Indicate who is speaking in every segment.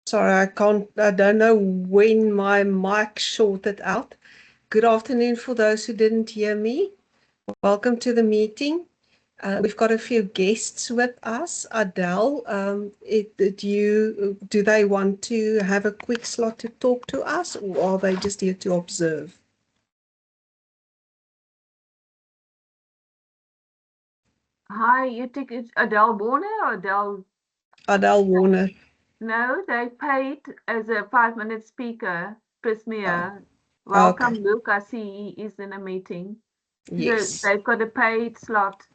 Speaker 1: Sorry, I don't know when my mic shorted out. Good afternoon for those who didn't hear me. Welcome to the meeting. We've got a few guests with us. Adele, do they want to have a quick slot to talk to us, or are they just here to observe?
Speaker 2: Hi, you think it's Adele Warner or Adele?
Speaker 1: Adele Warner.
Speaker 2: No, they paid as a 5-minute speaker.
Speaker 1: Oh,
Speaker 2: Prismia.
Speaker 1: okay.
Speaker 2: Welcome, Luke. I see he is in a meeting. So
Speaker 1: Yes.
Speaker 2: they've got a paid slot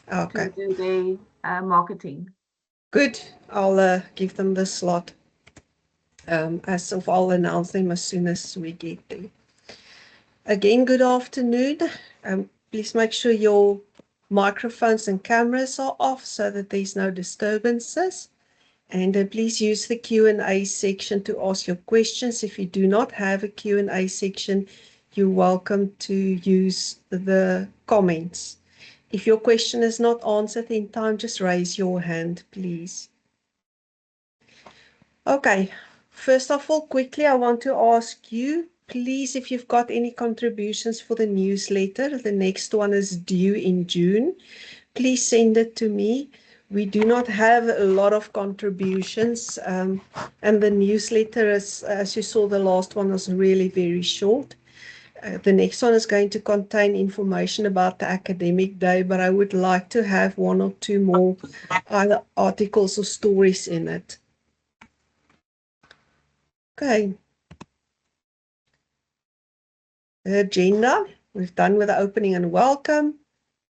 Speaker 2: to
Speaker 1: Okay.
Speaker 2: do their marketing.
Speaker 1: Good. I'll give them the slot. I'll announce them as soon as we get there. Again, good afternoon. Please make sure your microphones and cameras are off so that there's no disturbances. And please use the Q&A section to ask your questions. If you do not have a Q&A section, you're welcome to use the comments. If your question is not answered in time, just raise your hand, please. Okay, first of all, quickly, I want to ask you, please, if you've got any contributions for the newsletter, the next one is due in June. Please send it to me. We do not have a lot of contributions, and the newsletter, as you saw, the last one was really very short. The next one is going to contain information about the academic day, but I would like to have one or two more other articles or stories in it. Okay. The agenda, we've done with the opening and welcome.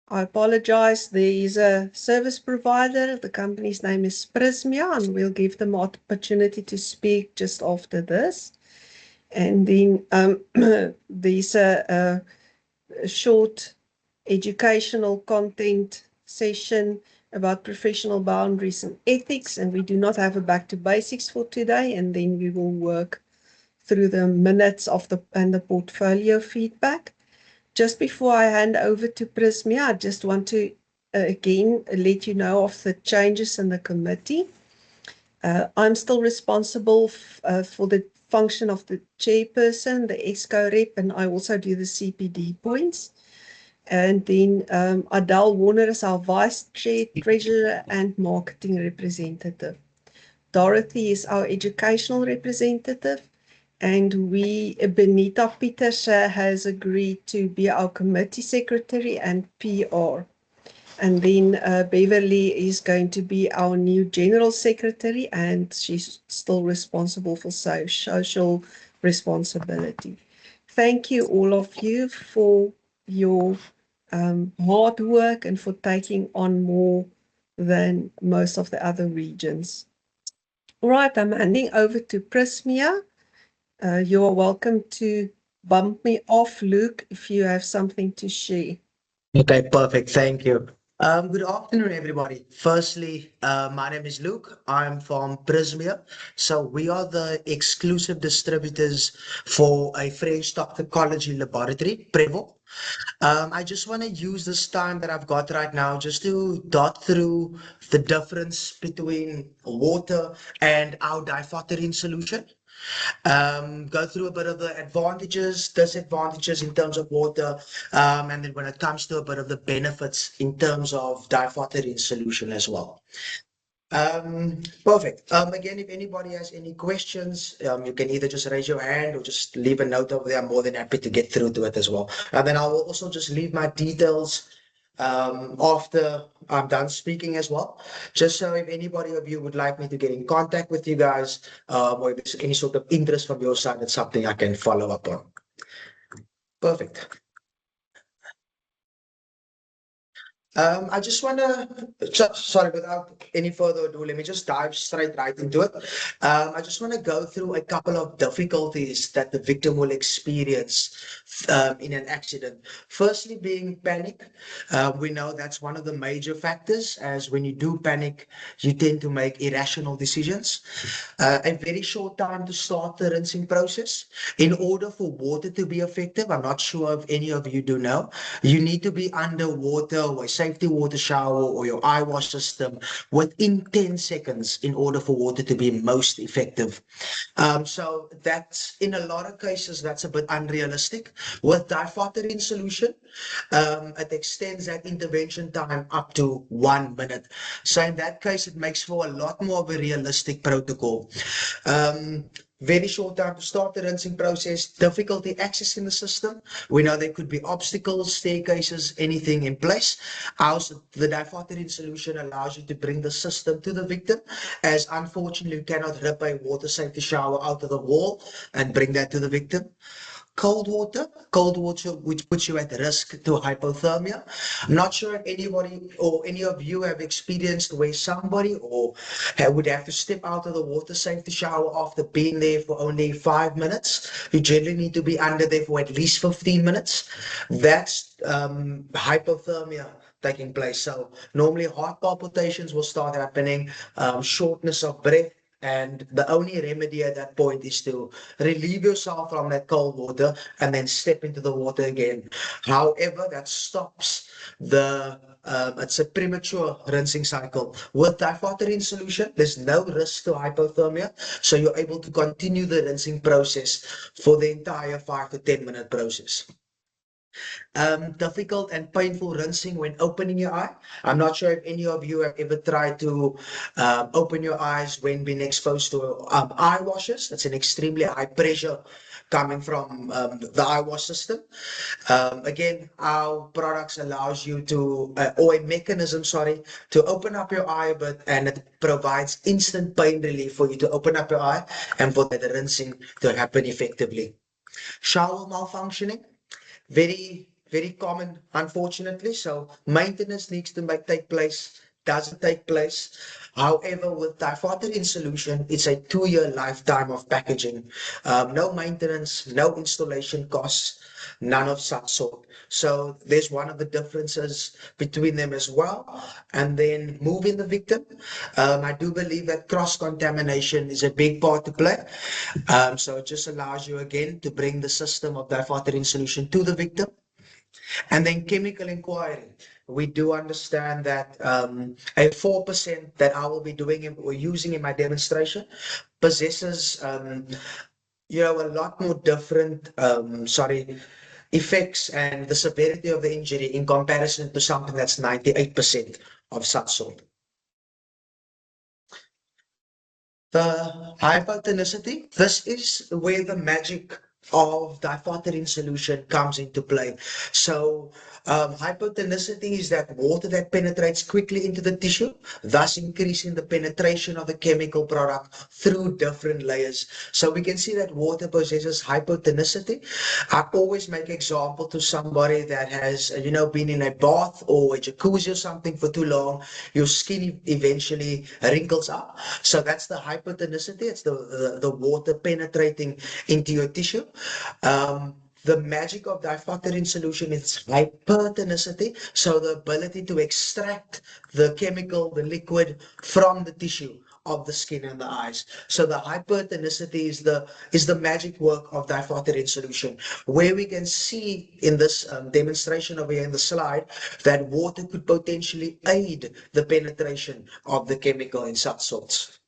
Speaker 1: I apologize, there is a service provider. The company's name is Prismia, and we'll give them opportunity to speak just after this. And then there's a short educational content session about professional boundaries and ethics, and we do not have a back to basics for today, and then we will work through the minutes of the portfolio feedback. Just before I hand over to Prismia, I just want to again let you know of the changes in the committee. I'm still responsible for the function of the chairperson, the EXCO rep, and I also do the CPD points. And then Adele Warner is our vice chair, treasurer, and marketing representative. Dorothy is our educational representative. And Benita Peters has agreed to be our committee secretary and PR. And then Beverly is going to be our new general secretary, and she's still responsible for social responsibility. Thank you, all of you, for your hard work and for taking on more than most of the other regions. All right, I'm handing over to Prismia. You are welcome to bump me off, Luke, if you have something to share.
Speaker 3: Okay, perfect. Thank you. Good afternoon, everybody. Firstly, my name is Luke. I'm from Prismia. So we are the exclusive distributors for a French toxicology laboratory, Prevo. I just want to use this time that I've got right now just to dot through the difference between water and our diphoterine solution. Go through a bit of the advantages, disadvantages in terms of water, and then when it comes to a bit of the benefits in terms of diphoterine solution as well. Perfect. Again, if anybody has any questions, you can either just raise your hand or just leave a note over there. I'm more than happy to get through to it as well. And then I will also just leave my details after I'm done speaking as well. Just so if anybody of you would like me to get in contact with you guys, or if there's any sort of interest from your side, it's something I can follow up on. Perfect. I just want to, sorry, without any further ado, let me just dive straight right into it. I just want to go through a couple of difficulties that the victim will experience in an accident. Firstly, being panic. We know that's one of the major factors, as when you do panic, you tend to make irrational decisions. A very short time to start the rinsing process. In order for water to be effective, I'm not sure if any of you do know, you need to be underwater or say safety water shower or your eye wash system within 10 seconds in order for water to be most effective. So that's, in a lot of cases, that's a bit unrealistic. With diphoterine solution, it extends that intervention time up to 1 minute. So in that case, it makes for a lot more of a realistic protocol. Very short time to start the rinsing process, difficulty accessing the system. We know there could be obstacles, staircases, anything in place. Also, the diphoterine solution allows you to bring the system to the victim, as unfortunately you cannot rip a water safety shower out of the wall and bring that to the victim. Cold water which puts you at risk to hypothermia. I'm not sure if anybody or any of you have experienced where somebody would have to step out of the water safety shower after being there for only 5 minutes. You generally need to be under there for at least 15 minutes. That's hypothermia taking place. So normally heart palpitations will start happening, shortness of breath, and the only remedy at that point is to relieve yourself from that cold water and then step into the water again. However, that stops it's a premature rinsing cycle. With diphoterine solution, there's no risk to hypothermia, so you're able to continue the rinsing process for the entire 5 to 10 minute process. Difficult and painful rinsing when opening your eye. I'm not sure if any of you have ever tried to open your eyes when being exposed to eye washes. It's an extremely high pressure coming from the eye wash system. Again, our products allows you to, or a mechanism, sorry, to open up your eye a bit, and it provides instant pain relief for you to open up your eye and for the rinsing to happen effectively. Shower malfunctioning, very common, unfortunately. So maintenance needs to take place, doesn't take place. However, with diphoterine solution, it's a 2-year lifetime of packaging. No maintenance, no installation costs, none of such sort. So there's one of the differences between them as well. And then moving the victim. I do believe that cross-contamination is a big part to play. So it just allows you again to bring the system of diphoterine solution to the victim. And then chemical inquiry. We do understand that a 4% that I will be doing or using in my demonstration possesses, a lot more different, effects and the severity of the injury in comparison to something that's 98% of such sort. The hypotonicity, this is where the magic of diphoterine solution comes into play. So hypotonicity is that water that penetrates quickly into the tissue, thus increasing the penetration of the chemical product through different layers. So we can see that water possesses hypotonicity. I always make example to somebody that has, been in a bath or a jacuzzi or something for too long. Your skin eventually wrinkles up. So that's the hypotonicity. It's the water penetrating into your tissue. The magic of diphoterine solution is hypertonicity, so the ability to extract the chemical, the liquid from the tissue of the skin and the eyes. So the hypertonicity is the magic work of diphoterine solution, where we can see in this demonstration over here in the slide that water could potentially aid the penetration of the chemical in such sorts.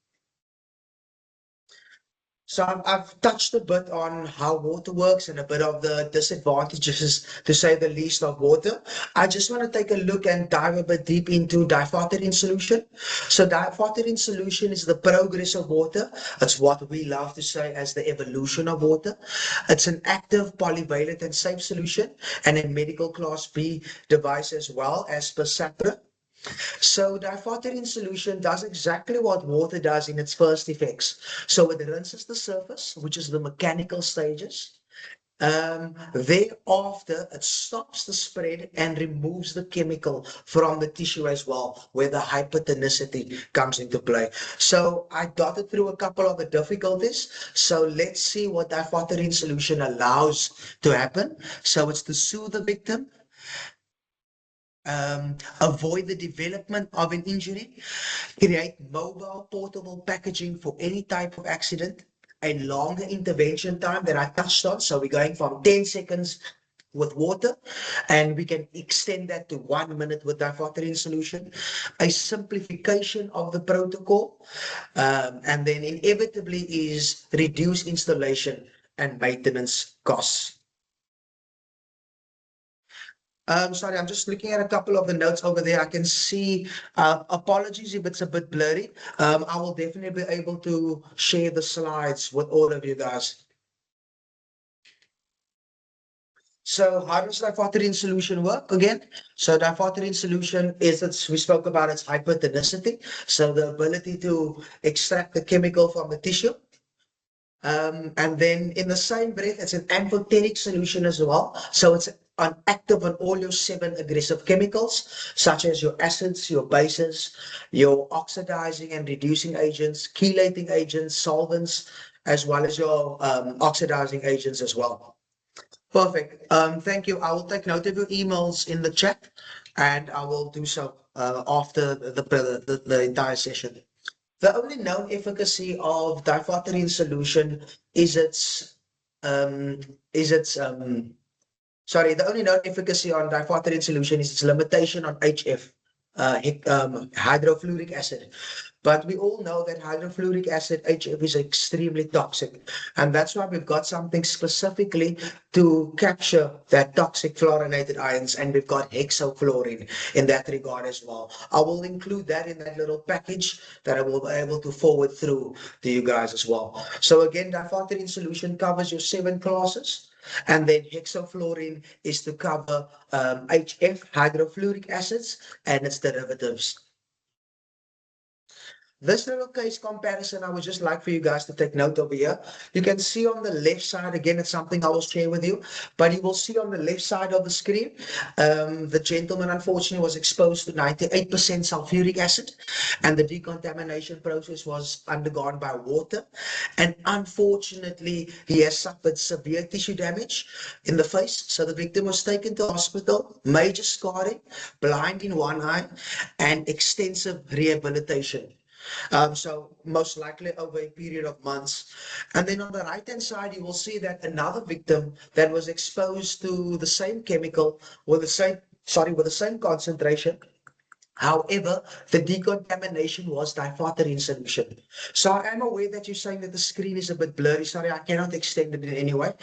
Speaker 3: So I've touched a bit on how water works and a bit of the disadvantages, to say the least, of water. I just want to take a look and dive a bit deep into diphoterine solution. So diphoterine solution is the progress of water. It's what we love to say as the evolution of water. It's an active, polyvalent and safe solution, and a medical class B device as well, as per SAHPRA. So diphoterine solution does exactly what water does in its first effects. So it rinses the surface, which is the mechanical stages. Thereafter, it stops the spread and removes the chemical from the tissue as well, where the hypertonicity comes into play. So I dotted through a couple of the difficulties. So let's see what diphoterine solution allows to happen. So it's to soothe the victim, avoid the development of an injury, create mobile portable packaging for any type of accident, a longer intervention time that I touched on. So we're going from 10 seconds with water, and we can extend that to 1 minute with diphoterine solution, a simplification of the protocol, and then inevitably is reduced installation and maintenance costs. Sorry, I'm just looking at a couple of the notes over there. I can see, apologies if it's a bit blurry. I will definitely be able to share the slides with all of you guys. So how does diphoterine solution work again? So diphoterine solution is, we spoke about its hypertonicity. So the ability to extract the chemical from the tissue. And then in the same breath, it's an amphoteric solution as well. So it's active on all your 7 aggressive chemicals, such as your acids, your bases, your oxidizing and reducing agents, chelating agents, solvents, as well as your oxidizing agents as well. Perfect. Thank you. I will take note of your emails in the chat, and I will do so after the entire session. The only known efficacy of diphoterine solution is the only known efficacy on diphoterine solution is its limitation on HF, hydrofluoric acid. But we all know that hydrofluoric acid, HF, is extremely toxic. And that's why we've got something specifically to capture that toxic fluorinated ions. And we've got hexafluorine in that regard as well. I will include that in that little package that I will be able to forward through to you guys as well. So again, diphoterine solution covers your 7 classes. And then hexafluorine is to cover HF, hydrofluoric acids, and its derivatives. This little case comparison, I would just like for you guys to take note over here. You can see on the left side, again, it's something I will share with you, but you will see on the left side of the screen, the gentleman unfortunately was exposed to 98% sulfuric acid, and the decontamination process was undergone by water. And unfortunately, he has suffered severe tissue damage in the face. So the victim was taken to hospital, major scarring, blind in one eye, and extensive rehabilitation. So most likely over a period of months. And then on the right-hand side, you will see that another victim that was exposed to the same chemical with the same concentration. However, the decontamination was diphoterine solution. So I am aware that you're saying that the screen is a bit blurry. Sorry, I cannot extend it in any way.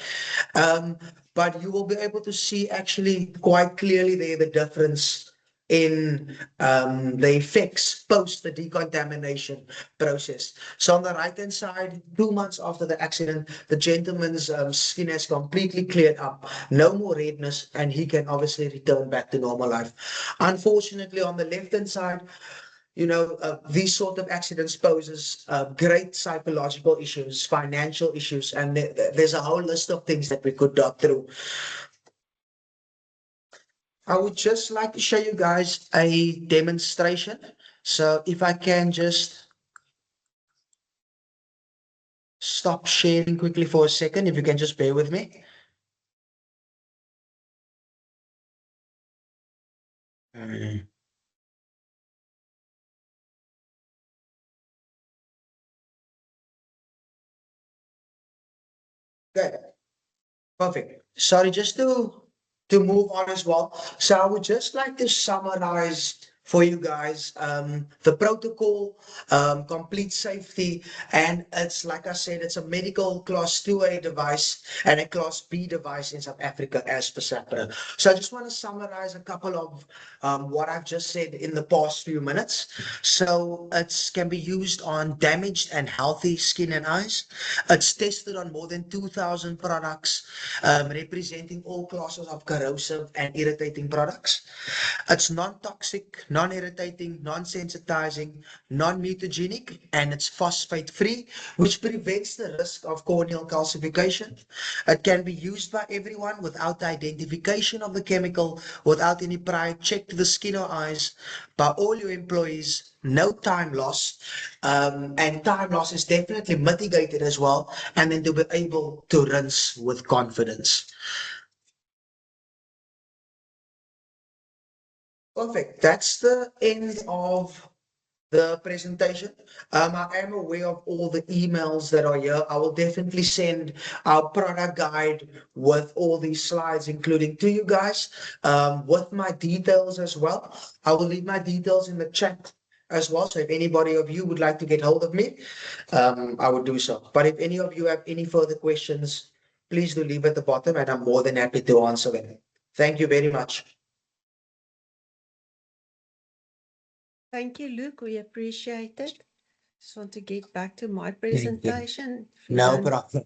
Speaker 3: But you will be able to see actually quite clearly there the difference in the effects post the decontamination process. So on the right-hand side, 2 months after the accident, the gentleman's skin has completely cleared up, no more redness, and he can obviously return back to normal life. Unfortunately, on the left-hand side, these sort of accidents poses great psychological issues, financial issues, and there's a whole list of things that we could dot through. I would just like to show you guys a demonstration. So if I can just stop sharing quickly for a second, if you can just bear with me. Okay, perfect. Sorry, just to move on as well. So I would just like to summarize for you guys the protocol, complete safety, and it's like I said, it's a medical class 2A device and a class B device in South Africa as per SAHPRA. So I just want to summarize a couple of what I've just said in the past few minutes. So it can be used on damaged and healthy skin and eyes. It's tested on more than 2,000 products, representing all classes of corrosive and irritating products. It's non-toxic, non-irritating, non-sensitizing, non-mutagenic, and it's phosphate-free, which prevents the risk of corneal calcification. It can be used by everyone without the identification of the chemical, without any prior check to the skin or eyes, by all your employees, no time loss, and time loss is definitely mitigated as well, and then to be able to rinse with confidence. Perfect. That's the end of the presentation. I am aware of all the emails that are here. I will definitely send our product guide with all these slides, including to you guys, with my details as well. I will leave my details in the chat as well. So if anybody of you would like to get hold of me, I would do so. But if any of you have any further questions, please do leave at the bottom and I'm more than happy to answer them. Thank you very much.
Speaker 1: Thank you, Luke. We appreciate it. Just want to get back to my
Speaker 3: you.
Speaker 1: presentation. If you
Speaker 3: No
Speaker 1: don't-
Speaker 3: problem.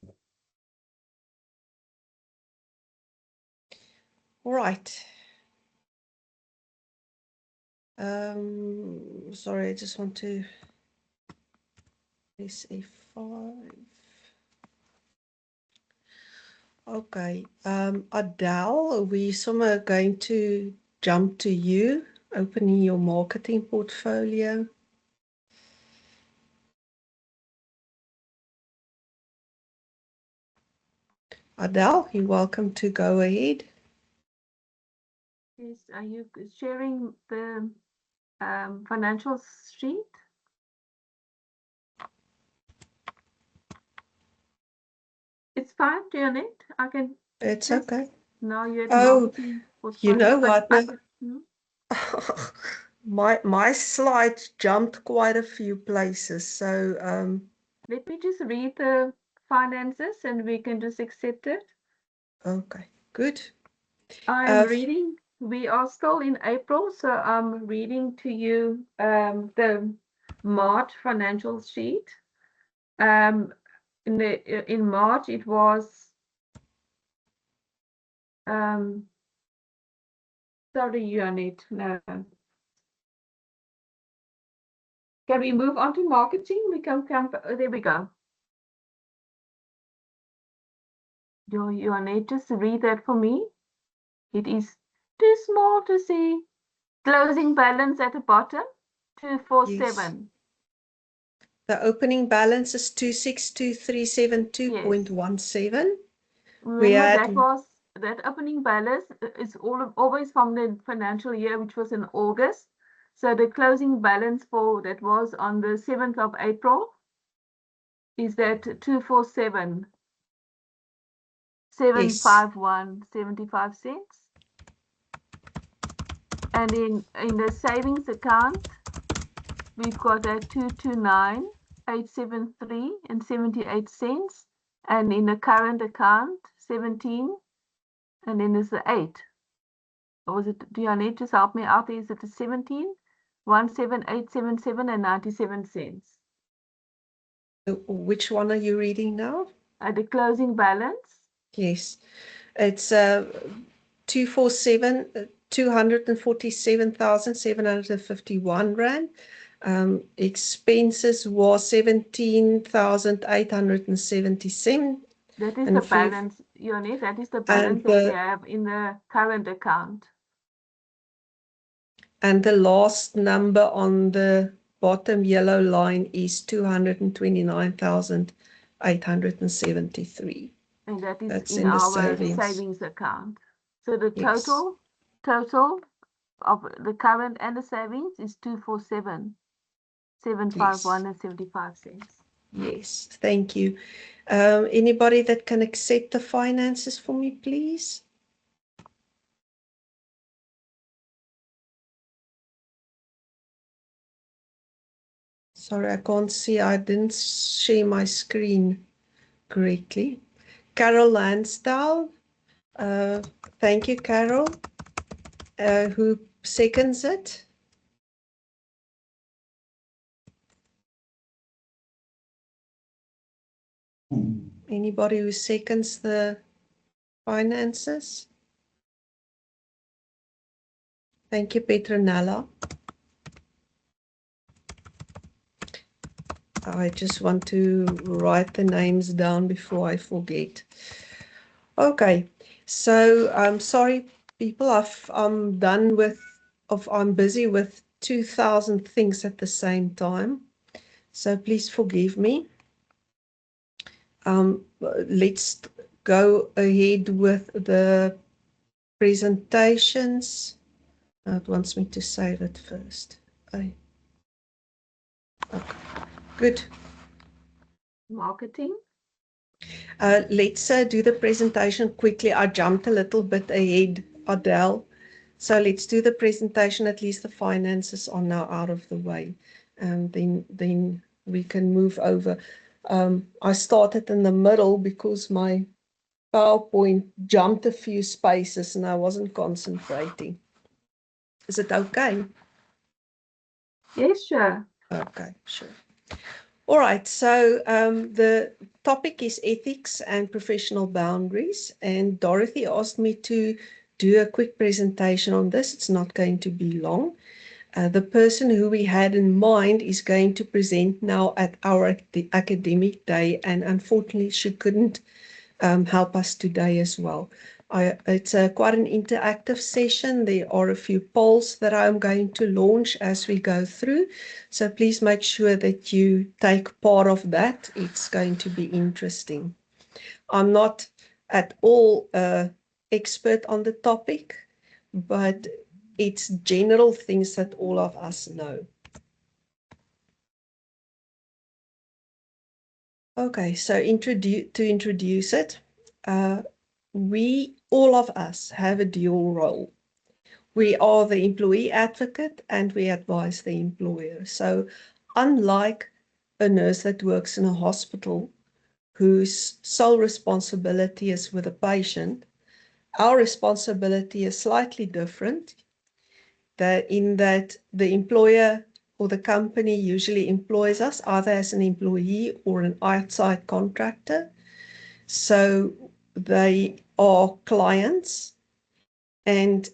Speaker 1: All right. Sorry, I just want to press F5. Okay. Adele, we somewhere going to jump to you, opening your marketing portfolio. Adele, you're welcome to go ahead.
Speaker 2: Yes, are you sharing the financial sheet? It's fine, Janet. I can.
Speaker 1: It's
Speaker 2: Yes.
Speaker 1: okay.
Speaker 2: Now you're at
Speaker 1: Oh,
Speaker 2: marketing
Speaker 1: you know
Speaker 2: portfolio, but
Speaker 1: what?
Speaker 2: Hmm?
Speaker 1: My slides jumped quite a few places, so
Speaker 2: Let me just read the finances and we can just accept it.
Speaker 1: okay, good.
Speaker 2: I'm reading, we are still in April, so I'm reading to you the March financial sheet. In March it was sorry, Janet, no. Can we move on to marketing? We can come, there we go. Janet, just read that for me. It is too small to see. Closing balance at the bottom, 247.
Speaker 1: The opening balance is 262,372.17.
Speaker 2: Remember that opening balance is always from the financial year, which was in August. So the closing balance for that was on the 7th of April is that 247. 751.75 cents. And in the savings account, we've got a 229,873 and 78 cents. And in the current account, 17, and then there's the 8. Or was it, do you need to help me out? Is it a 17? 17877 and 97 cents.
Speaker 1: Which one are you reading now?
Speaker 2: The closing balance?
Speaker 1: Yes, it's 247,751 rand. Expenses was 17,877.
Speaker 2: That is the balance, Yoni. That is the balance that we have in the current account.
Speaker 1: And the last number on the bottom yellow line is 229,873.
Speaker 2: And that is in our savings account. So the total of the current and the savings is 247,751 and 75 cents.
Speaker 1: Yes, thank you. Anybody that can accept the finances for me, please? Sorry, I can't see. I didn't share my screen correctly. Carol Lansdale. Thank you, Carol. Who seconds it? Anybody who seconds the finances? Thank you, Petronella. I just want to write the names down before I forget. Okay, so I'm sorry, people. I'm done with. I'm busy with 2,000 things at the same time, so please forgive me. Let's go ahead with the presentations. It wants me to save it first. Good.
Speaker 2: Marketing.
Speaker 1: Let's do the presentation quickly. I jumped a little bit ahead, Adele. So let's do the presentation. At least the finances are now out of the way. And then we can move over. I started in the middle because my PowerPoint jumped a few spaces and I wasn't concentrating. Is it okay?
Speaker 2: Yes, sure.
Speaker 1: Okay, sure. All right, so the topic is ethics and professional boundaries, and Dorothy asked me to do a quick presentation on this. It's not going to be long. The person who we had in mind is going to present now at our academic day, and unfortunately she couldn't help us today as well. It's quite an interactive session. There are a few polls that I'm going to launch as we go through. So please make sure that you take part of that. It's going to be interesting. I'm not at all expert on the topic, but it's general things that all of us know. Okay, so to introduce it, all of us have a dual role. We are the employee advocate and we advise the employer. So unlike a nurse that works in a hospital whose sole responsibility is with a patient, our responsibility is slightly different, in that the employer or the company usually employs us either as an employee or an outside contractor. So they are clients, and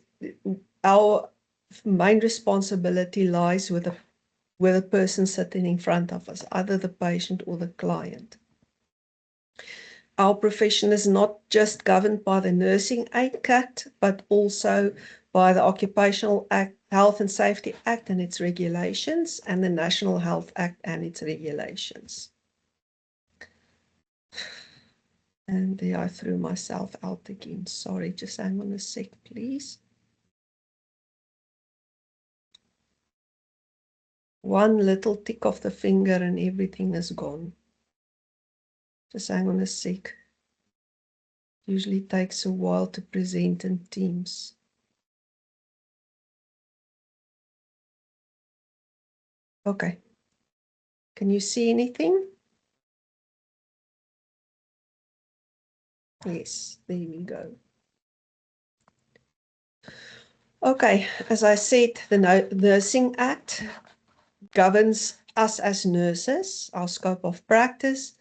Speaker 1: our main responsibility lies with the person sitting in front of us, either the patient or the client. Our profession is not just governed by the Nursing Aid Act, but also by the Occupational Health and Safety Act and its regulations, and the National Health Act and its regulations. And there I threw myself out again. Sorry, just hang on a sec, please. One little tick of the finger and everything is gone. Just hang on a sec. Usually takes a while to present in Teams. Okay. Can you see anything? Yes, there we go. Okay, as I said, the Nursing Act governs us as nurses, our scope of practice,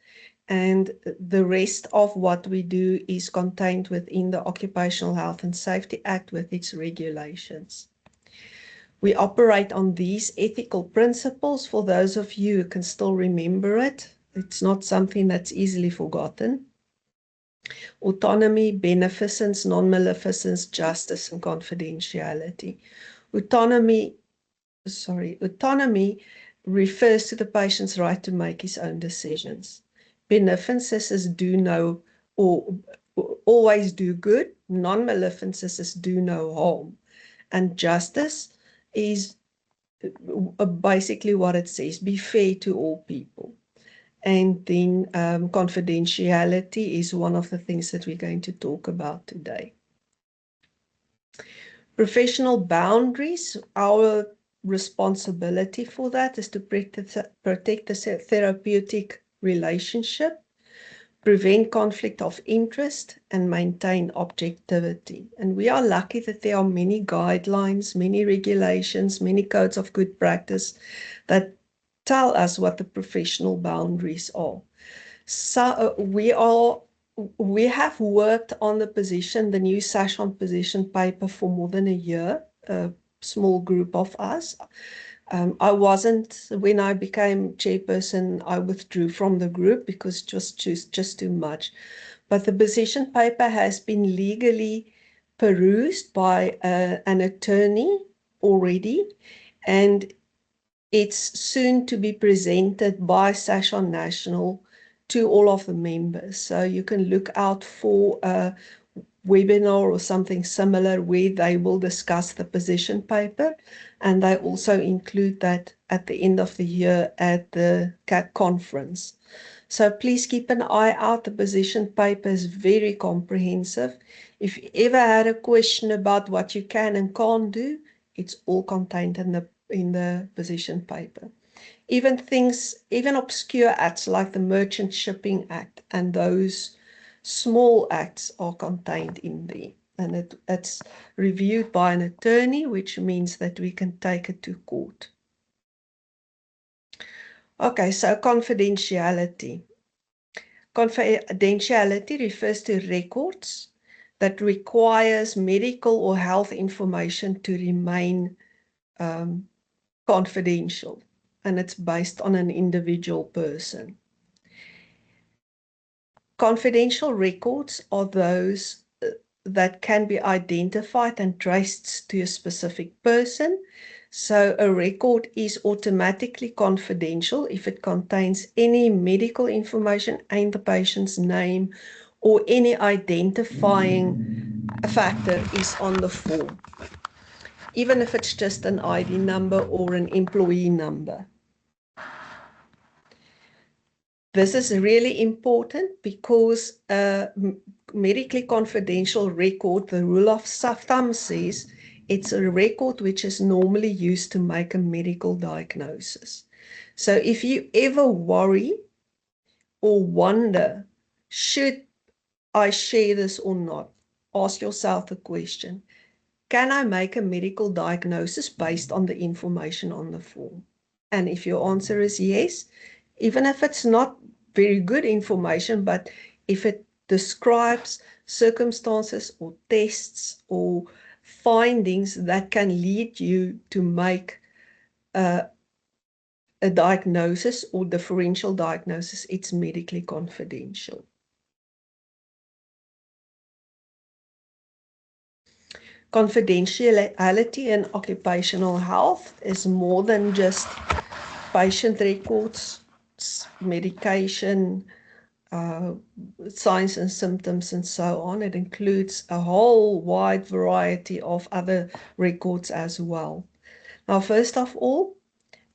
Speaker 1: and the rest of what we do is contained within the Occupational Health and Safety Act with its regulations. We operate on these ethical principles. For those of you who can still remember it, it's not something that's easily forgotten. Autonomy, beneficence, non-maleficence, justice, and confidentiality. Autonomy refers to the patient's right to make his own decisions. Beneficence is do no or always do good. Non-maleficence is do no harm. And justice is basically what it says, be fair to all people. And then confidentiality is one of the things that we're going to talk about today. Professional boundaries, our responsibility for that is to protect the therapeutic relationship, prevent conflict of interest, and maintain objectivity. And we are lucky that there are many guidelines, many regulations, many codes of good practice that tell us what the professional boundaries are. So we have worked on the position, the new SASHON position paper for more than a year, a small group of us. I wasn't, when I became chairperson, I withdrew from the group because it was just too much. But the position paper has been legally perused by an attorney already, and it's soon to be presented by SASHON National to all of the members. So you can look out for webinar or something similar where they will discuss the position paper, and they also include that at the end of the year at the CAC conference. So please keep an eye out. The position paper is very comprehensive. If you ever had a question about what you can and can't do, it's all contained in the position paper. Even obscure acts like the Merchant Shipping Act and those small acts are contained in there. And it's reviewed by an attorney, which means that we can take it to court. Okay, so confidentiality. Confidentiality refers to records that requires medical or health information to remain confidential, and it's based on an individual person. Confidential records are those that can be identified and traced to a specific person. So a record is automatically confidential if it contains any medical information and the patient's name or any identifying factor is on the form, even if it's just an ID number or an employee number. This is really important because a medically confidential record, the rule of thumb says, it's a record which is normally used to make a medical diagnosis. So if you ever worry or wonder, should I share this or not, ask yourself the question, can I make a medical diagnosis based on the information on the form? And if your answer is yes, even if it's not very good information, but if it describes circumstances or tests or findings that can lead you to make a diagnosis or differential diagnosis, it's medically confidential. Confidentiality in occupational health is more than just patient records, medication, signs and symptoms, and so on. It includes a whole wide variety of other records as well. Now, first of all,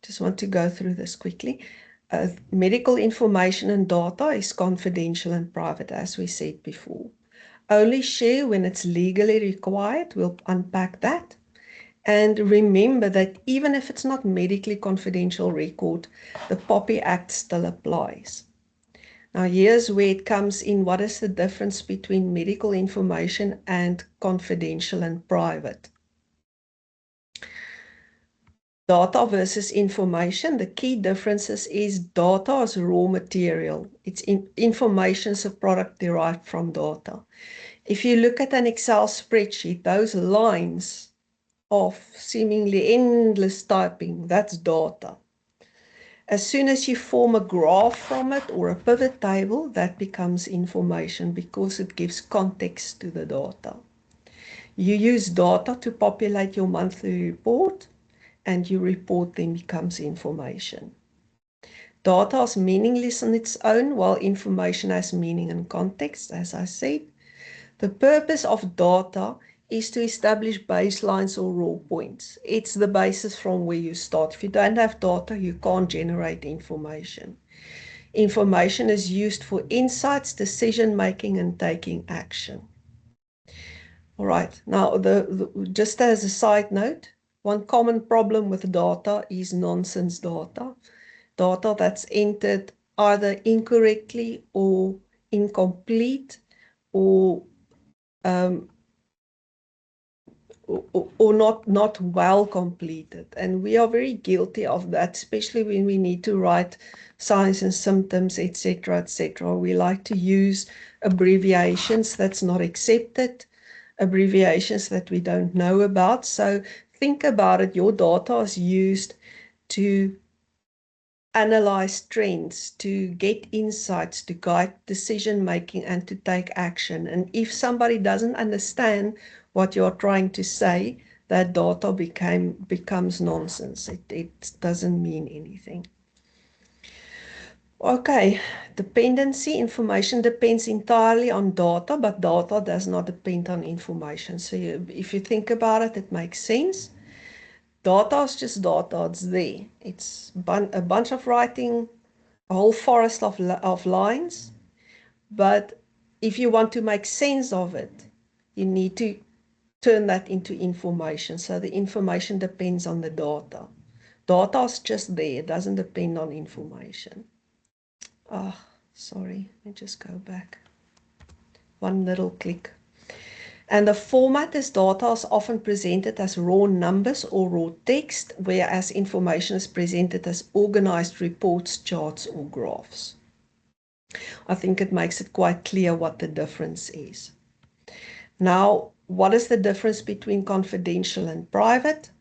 Speaker 1: just want to go through this quickly. Medical information and data is confidential and private, as we said before. Only share when it's legally required. We'll unpack that. And remember that even if it's not medically confidential record, the POPI Act still applies. Now here's where it comes in. What is the difference between medical information and confidential and private? Data versus information. The key differences is data is raw material. It's information is a product derived from data. If you look at an Excel spreadsheet, those lines of seemingly endless typing, that's data. As soon as you form a graph from it or a pivot table, that becomes information because it gives context to the data. You use data to populate your monthly report, and your report then becomes information. Data is meaningless on its own, while information has meaning and context, as I said. The purpose of data is to establish baselines or raw points. It's the basis from where you start. If you don't have data, you can't generate information. Information is used for insights, decision-making, and taking action. All right, now just as a side note, one common problem with data is nonsense data. Data that's entered either incorrectly or incomplete or not well completed. And we are very guilty of that, especially when we need to write signs and symptoms, etc., etc. We like to use abbreviations that's not accepted, abbreviations that we don't know about. So think about it. Your data is used to analyze trends, to get insights, to guide decision making, and to take action. And if somebody doesn't understand what you're trying to say, that data becomes nonsense. It doesn't mean anything. Okay, dependency information depends entirely on data, but data does not depend on information. So if you think about it, it makes sense. Data is just data, it's there. It's a bunch of writing, a whole forest of lines. But if you want to make sense of it, you need to turn that into information. So the information depends on the data. Data is just there, it doesn't depend on information. Oh, sorry, let me just go back. One little click. And the format is data is often presented as raw numbers or raw text, whereas information is presented as organized reports, charts, or graphs. I think it makes it quite clear what the difference is. Now, what is the difference between confidential and private?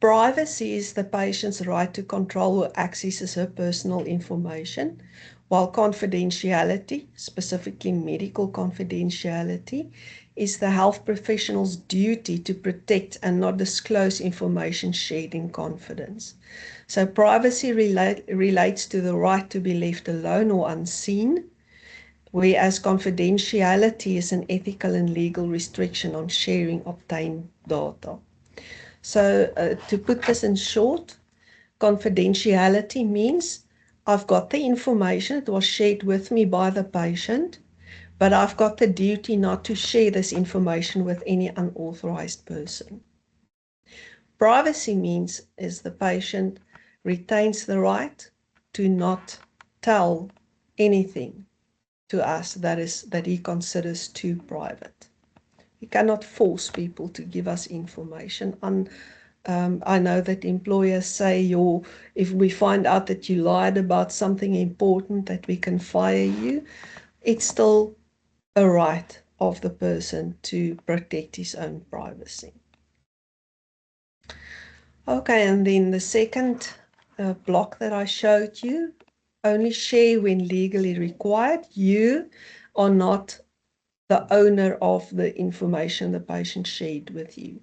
Speaker 1: Privacy is the patient's right to control or access her personal information, while confidentiality, specifically medical confidentiality, is the health professional's duty to protect and not disclose information shared in confidence. So privacy relates to the right to be left alone or unseen, whereas confidentiality is an ethical and legal restriction on sharing obtained data. So to put this in short, confidentiality means I've got the information, it was shared with me by the patient, but I've got the duty not to share this information with any unauthorized person. Privacy means is the patient retains the right to not tell anything to us that he considers too private. We cannot force people to give us information. I know that employers say, if we find out that you lied about something important, that we can fire you. It's still a right of the person to protect his own privacy. Okay, and then the second block that I showed you, only share when legally required. You are not the owner of the information the patient shared with you.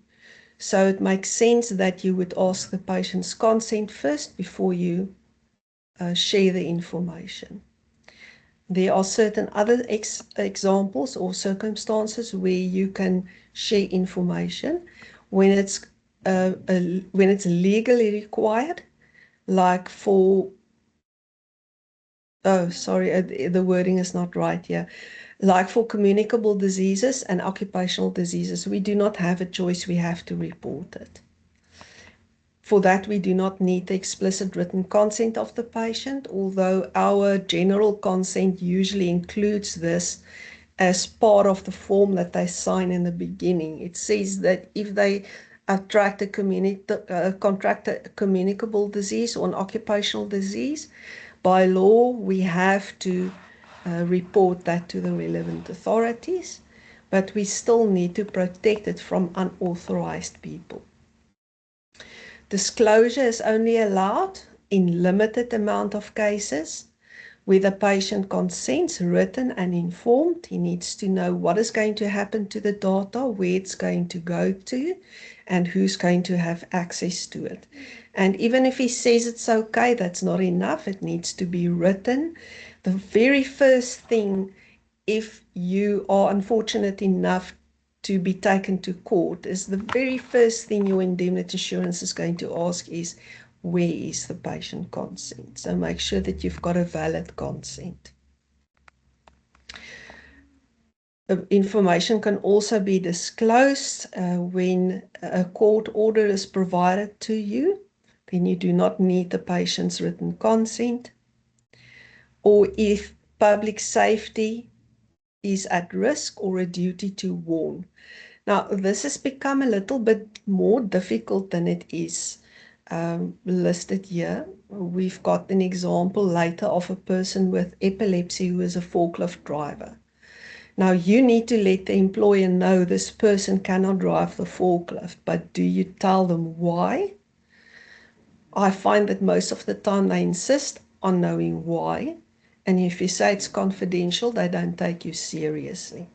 Speaker 1: So it makes sense that you would ask the patient's consent first before you share the information. There are certain other examples or circumstances where you can share information when it's legally required, like for, oh, sorry, the wording is not right here. Like for communicable diseases and occupational diseases, we do not have a choice, we have to report it. For that, we do not need the explicit written consent of the patient, although our general consent usually includes this as part of the form that they sign in the beginning. It says that if they contract a communicable disease or an occupational disease, by law, we have to report that to the relevant authorities, but we still need to protect it from unauthorized people. Disclosure is only allowed in limited amount of cases where the patient consents, written and informed. He needs to know what is going to happen to the data, where it's going to go to, and who's going to have access to it. And even if he says it's okay, that's not enough. It needs to be written. The very first thing, if you are unfortunate enough to be taken to court, is the very first thing your indemnity insurance is going to ask is, where is the patient consent? So make sure that you've got a valid consent. Information can also be disclosed when a court order is provided to you. Then you do not need the patient's written consent. Or if public safety is at risk or a duty to warn. Now, this has become a little bit more difficult than it is listed here. We've got an example later of a person with epilepsy who is a forklift driver. Now, you need to let the employer know this person cannot drive the forklift, but do you tell them why? I find that most of the time they insist on knowing why, and if you say it's confidential, they don't take you seriously.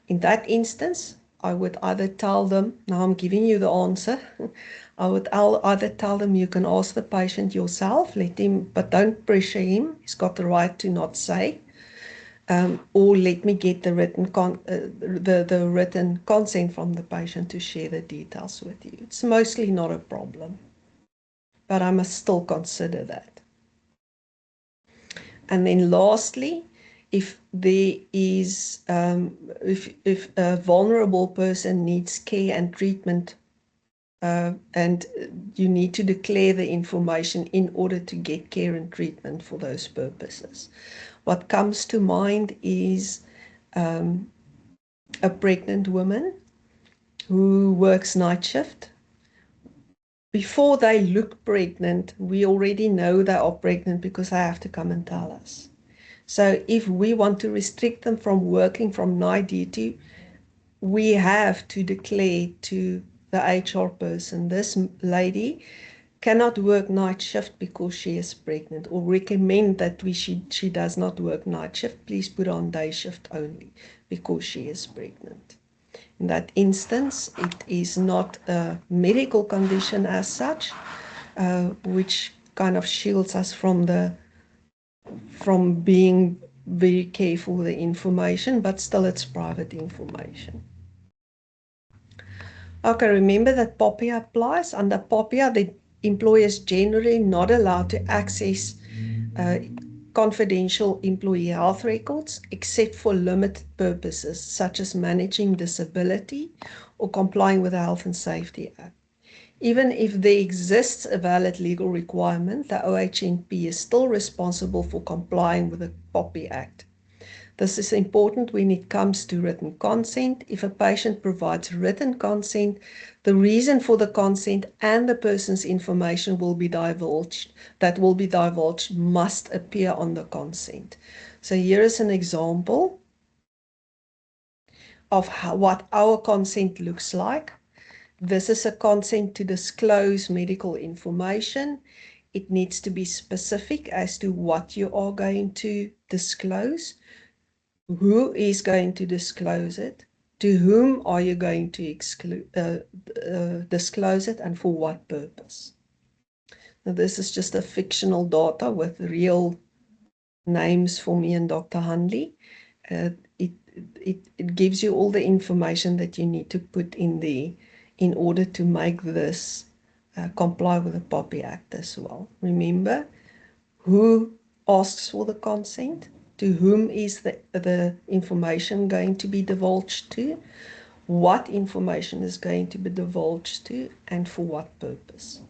Speaker 1: In that instance, I would either tell them, now I'm giving you the answer, I would either tell them you can ask the patient yourself, let him, but don't pressure him. He's got the right to not say. Or let me get the written consent from the patient to share the details with you. It's mostly not a problem, but I must still consider that. And then lastly, if there is, if a vulnerable person needs care and treatment, and you need to declare the information in order to get care and treatment for those purposes. What comes to mind is a pregnant woman who works night shift. Before they look pregnant, we already know they are pregnant because they have to come and tell us. So if we want to restrict them from working from night duty, we have to declare to the HR person, this lady cannot work night shift because she is pregnant, or recommend that she does not work night shift. Please put on day shift only because she is pregnant. In that instance, it is not a medical condition as such, which kind of shields us from being very careful with the information, but still it's private information. Okay, remember that POPIA applies. Under POPIA, the employer is generally not allowed to access confidential employee health records except for limited purposes such as managing disability or complying with the Health and Safety Act. Even if there exists a valid legal requirement, the OHMP is still responsible for complying with the POPI Act. This is important when it comes to written consent. If a patient provides written consent, the reason for the consent and the person's information will be divulged, must appear on the consent. So here is an example of what our consent looks like. This is a consent to disclose medical information. It needs to be specific as to what you are going to disclose. Who is going to disclose it? To whom are you going to disclose it, and for what purpose? Now, this is just a fictional data with real names for me and Dr. Handley. It gives you all the information that you need to put in there in order to make this comply with the POPI Act as well. Remember, who asks for the consent? To whom is the information going to be divulged to? What information is going to be divulged to, and for what purpose?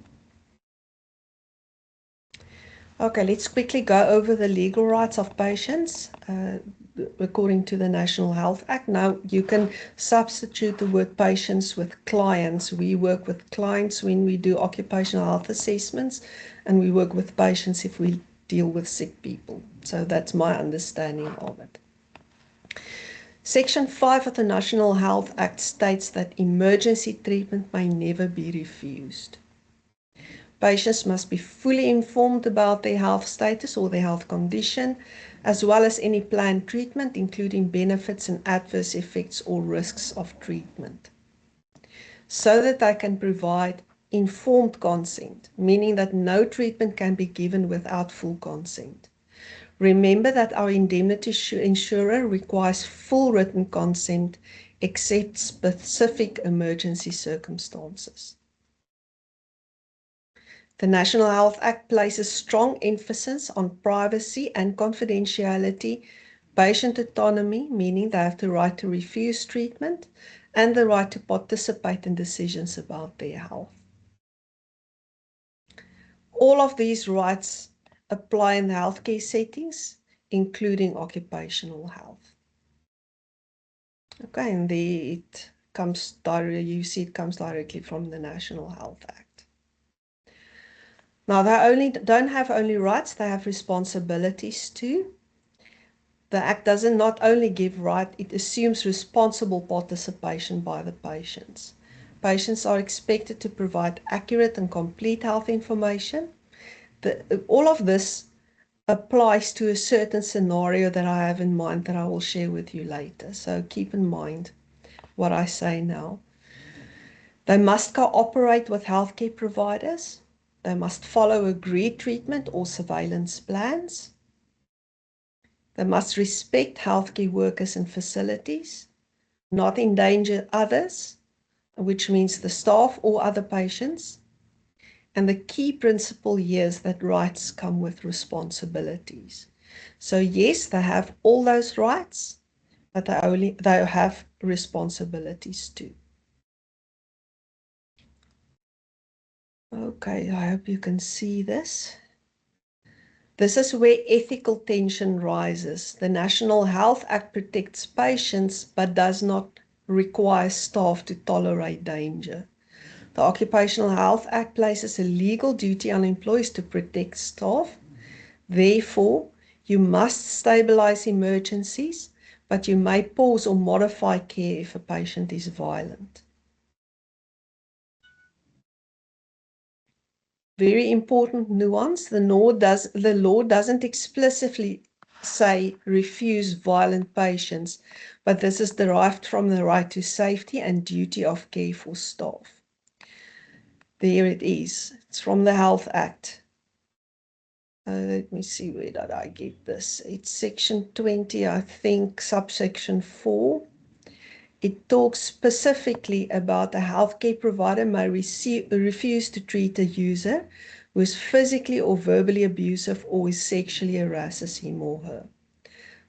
Speaker 1: Okay, let's quickly go over the legal rights of patients according to the National Health Act. Now, you can substitute the word patients with clients. We work with clients when we do occupational health assessments, and we work with patients if we deal with sick people. So that's my understanding of it. Section 5 of the National Health Act states that emergency treatment may never be refused. Patients must be fully informed about their health status or their health condition, as well as any planned treatment, including benefits and adverse effects or risks of treatment, so that they can provide informed consent, meaning that no treatment can be given without full consent. Remember that our indemnity insurer requires full written consent except specific emergency circumstances. The National Health Act places strong emphasis on privacy and confidentiality, patient autonomy, meaning they have the right to refuse treatment, and the right to participate in decisions about their health. All of these rights apply in the healthcare settings, including occupational health. Okay, and it comes directly, you see it comes directly from the National Health Act. Now, they don't have only rights, they have responsibilities too. The Act doesn't not only give right, it assumes responsible participation by the patients. Patients are expected to provide accurate and complete health information. All of this applies to a certain scenario that I have in mind that I will share with you later. So keep in mind what I say now. They must cooperate with healthcare providers. They must follow agreed treatment or surveillance plans. They must respect healthcare workers and facilities, not endanger others, which means the staff or other patients. And the key principle here is that rights come with responsibilities. So yes, they have all those rights, but they have responsibilities too. Okay, I hope you can see this. This is where ethical tension rises. The National Health Act protects patients but does not require staff to tolerate danger. The Occupational Health Act places a legal duty on employees to protect staff. Therefore, you must stabilize emergencies, but you may pause or modify care if a patient is violent. Very important nuance, the law doesn't explicitly say refuse violent patients, but this is derived from the right to safety and duty of care for staff. There it is. It's from the Health Act. Let me see, where did I get this? It's section 20, I think, subsection 4. It talks specifically about a healthcare provider may refuse to treat a user who is physically or verbally abusive or is sexually harasses him or her.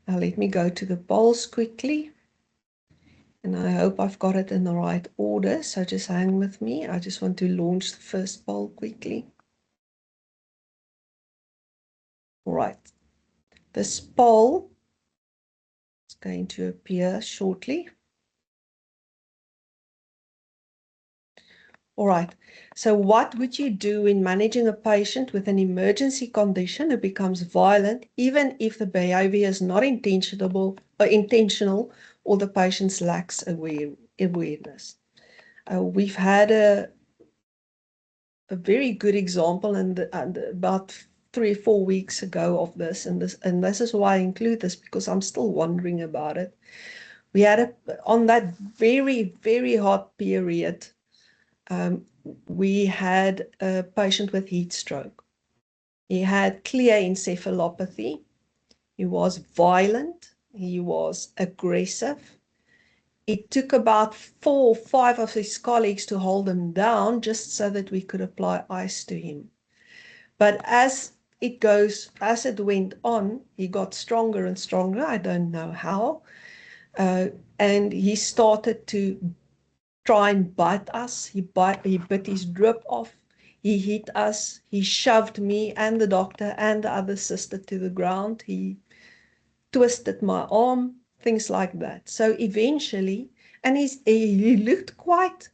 Speaker 1: Now let me go to the polls quickly. And I hope I've got it in the right order, so just hang with me. I just want to launch the first poll quickly. All right. This poll is going to appear shortly. All right, so what would you do in managing a patient with an emergency condition who becomes violent, even if the behavior is not intentional or the patient lacks awareness? We've had a very good example about 3 or 4 weeks ago of this, and this is why I include this, because I'm still wondering about it. We had on that very, very hot period, we had a patient with heat stroke. He had clear encephalopathy. He was violent. He was aggressive. It took about 4 or 5 of his colleagues to hold him down just so that we could apply ice to him. But as it went on, he got stronger and stronger. I don't know how. And he started to try and bite us. He bit his drip off. He hit us. He shoved me and the doctor and the other sister to the ground. He twisted my arm, things like that. So eventually, and he looked quite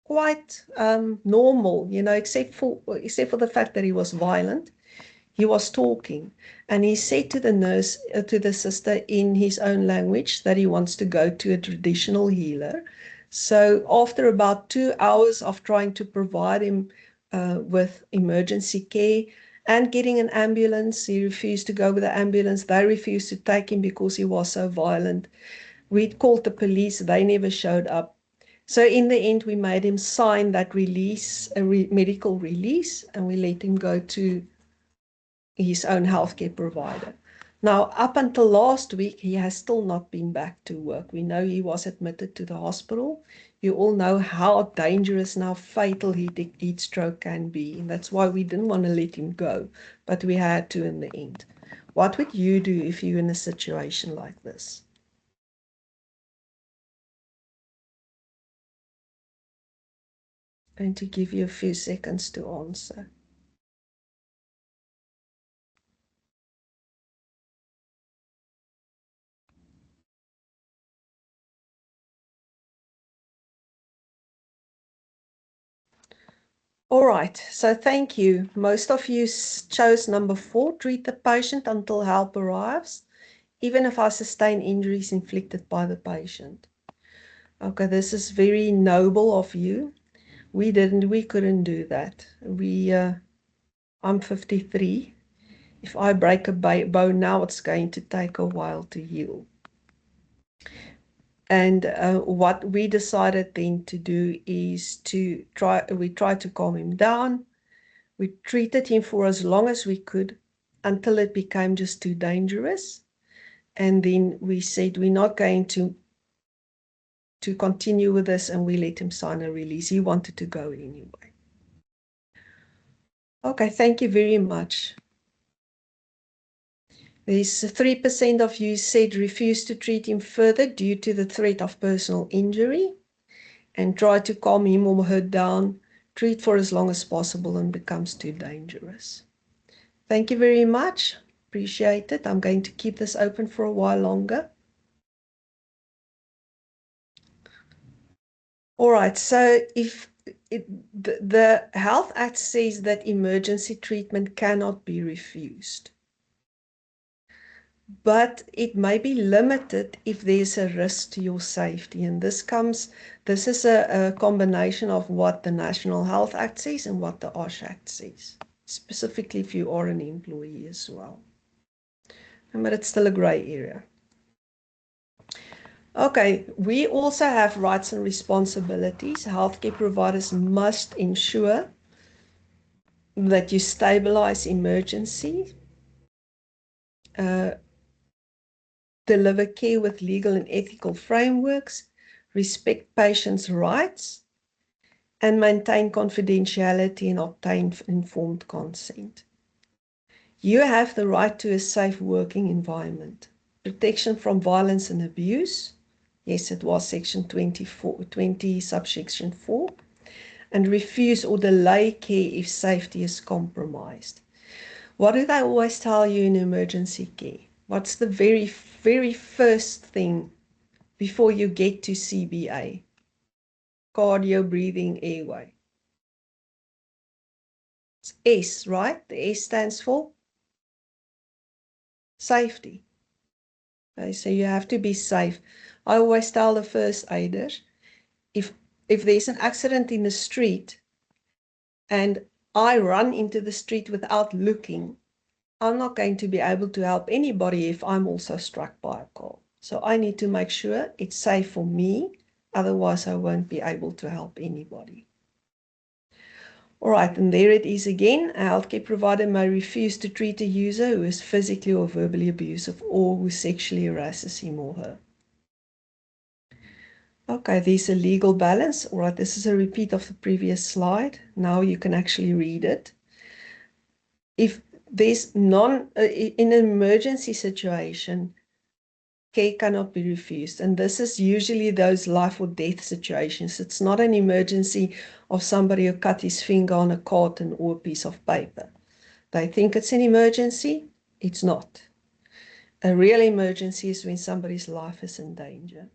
Speaker 1: normal, you know, except for the fact that he was violent. He was talking, and he said to the nurse, to the sister in his own language, that he wants to go to a traditional healer. So after about 2 hours of trying to provide him with emergency care and getting an ambulance, he refused to go with the ambulance. They refused to take him because he was so violent. We'd called the police. They never showed up. So in the end, we made him sign that release, medical release, and we let him go to his own healthcare provider. Now, up until last week, he has still not been back to work. We know he was admitted to the hospital. You all know how dangerous and how fatal heat stroke can be. And that's why we didn't want to let him go, but we had to in the end. What would you do if you're in a situation like this? I'm going to give you a few seconds to answer. All right, so thank you. Most of you chose number 4, treat the patient until help arrives, even if I sustain injuries inflicted by the patient. Okay, this is very noble of you. We couldn't do that. I'm 53. If I break a bone now, it's going to take a while to heal. And what we decided then to do is we tried to calm him down. We treated him for as long as we could until it became just too dangerous. And then we said, we're not going to continue with this, and we let him sign a release. He wanted to go anyway. Okay, thank you very much. There's 3% of you said refuse to treat him further due to the threat of personal injury, and try to calm him or her down, treat for as long as possible and becomes too dangerous. Thank you very much. Appreciate it. I'm going to keep this open for a while longer. All right, so if the Health Act says that emergency treatment cannot be refused, but it may be limited if there's a risk to your safety. And this is a combination of what the National Health Act says and what the OSH Act says, specifically if you are an employee as well. But it's still a gray area. Okay, we also have rights and responsibilities. Healthcare providers must ensure that you stabilize emergency, deliver care with legal and ethical frameworks, respect patients' rights, and maintain confidentiality and obtain informed consent. You have the right to a safe working environment, protection from violence and abuse. Yes, it was section 20, subsection 4. And refuse or delay care if safety is compromised. What do they always tell you in emergency care? What's the very, very first thing before you get to CBA? Cardio, breathing, airway. It's S, right? The S stands for safety. Okay, so you have to be safe. I always tell the first aiders, if there's an accident in the street and I run into the street without looking, I'm not going to be able to help anybody if I'm also struck by a car. So I need to make sure it's safe for me, otherwise I won't be able to help anybody. All right, and there it is again. A healthcare provider may refuse to treat a user who is physically or verbally abusive or who sexually harasses him or her. Okay, there's a legal balance. All right, this is a repeat of the previous slide. Now you can actually read it. If there's in an emergency situation, care cannot be refused. And this is usually those life or death situations. It's not an emergency of somebody who cut his finger on a carton or a piece of paper. They think it's an emergency. It's not. A real emergency is when somebody's life is in danger.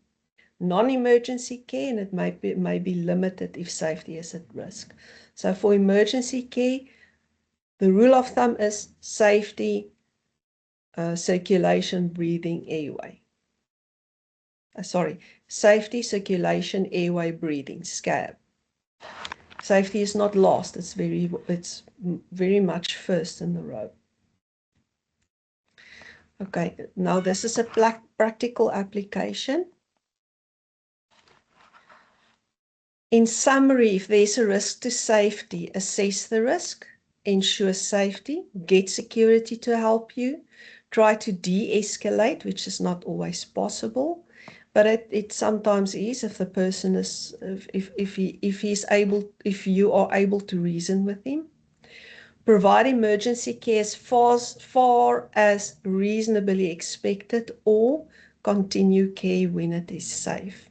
Speaker 1: Non-emergency care, and it may be limited if safety is at risk. So for emergency care, the rule of thumb is safety, circulation, breathing, airway. Safety, circulation, airway, breathing, SCAB. Safety is not last, it's very much first in the row. Okay, now this is a practical application. In summary, if there's a risk to safety, assess the risk, ensure safety, get security to help you, try to de-escalate, which is not always possible, but it sometimes is if the person is, if you are able to reason with him. Provide emergency care as far as reasonably expected, or continue care when it is safe.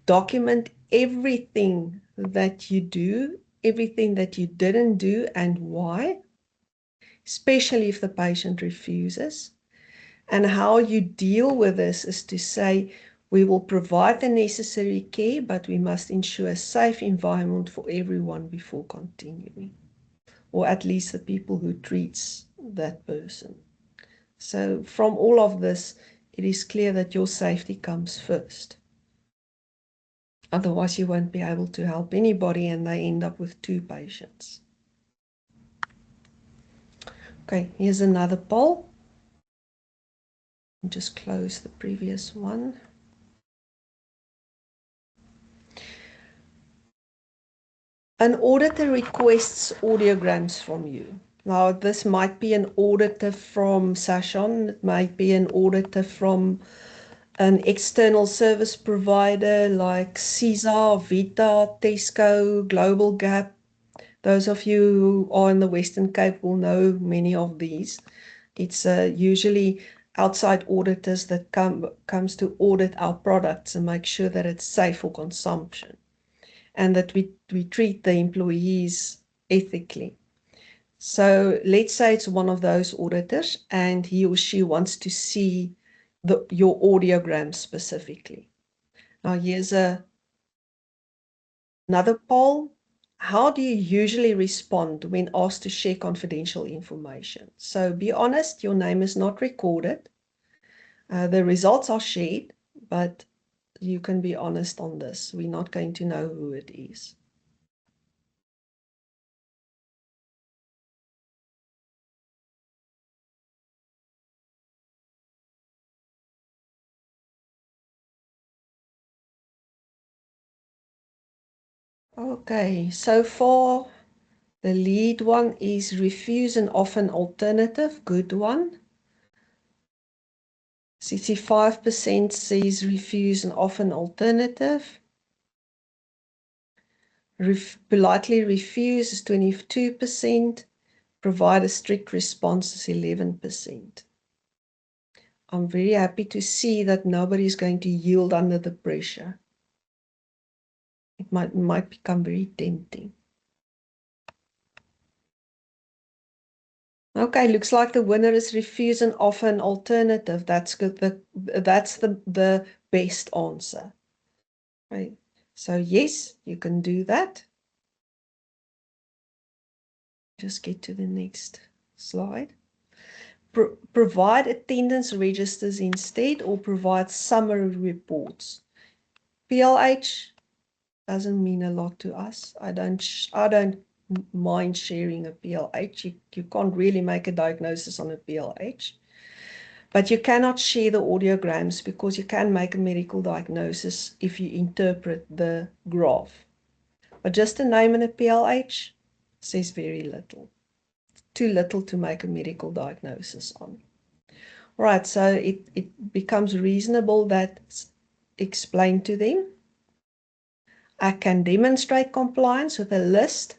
Speaker 1: Document everything that you do, everything that you didn't do and why, especially if the patient refuses. And how you deal with this is to say, we will provide the necessary care, but we must ensure a safe environment for everyone before continuing, or at least the people who treats that person. So from all of this, it is clear that your safety comes first. Otherwise, you won't be able to help anybody and they end up with 2 patients. Okay, here's another poll. Just close the previous one. An auditor requests audiograms from you. Now, this might be an auditor from Sashon, it might be an auditor from an external service provider like Caesar, Vita, Tesco, Global Gap. Those of you who are in the Western Cape will know many of these. It's usually outside auditors that comes to audit our products and make sure that it's safe for consumption and that we treat the employees ethically. So let's say it's one of those auditors and he or she wants to see your audiogram specifically. Now here's another poll. How do you usually respond when asked to share confidential information? So be honest, your name is not recorded. The results are shared, but you can be honest on this. We're not going to know who it is. Okay, so far the lead one is refuse and offer an alternative, good one. 65% says refuse and offer an alternative. Politely refuse is 22%. Provide a strict response is 11%. I'm very happy to see that nobody is going to yield under the pressure. It might become very tempting. Okay, looks like the winner is refuse and offer an alternative. That's good. That's the best answer. Right. So yes, you can do that. Just get to the next slide. Provide attendance registers instead or provide summary reports. PLH doesn't mean a lot to us. I don't mind sharing a PLH. You can't really make a diagnosis on a PLH. But you cannot share the audiograms because you can make a medical diagnosis if you interpret the graph. But just a name and a PLH says very little. Too little to make a medical diagnosis on. Right, so it becomes reasonable that explain to them. I can demonstrate compliance with a list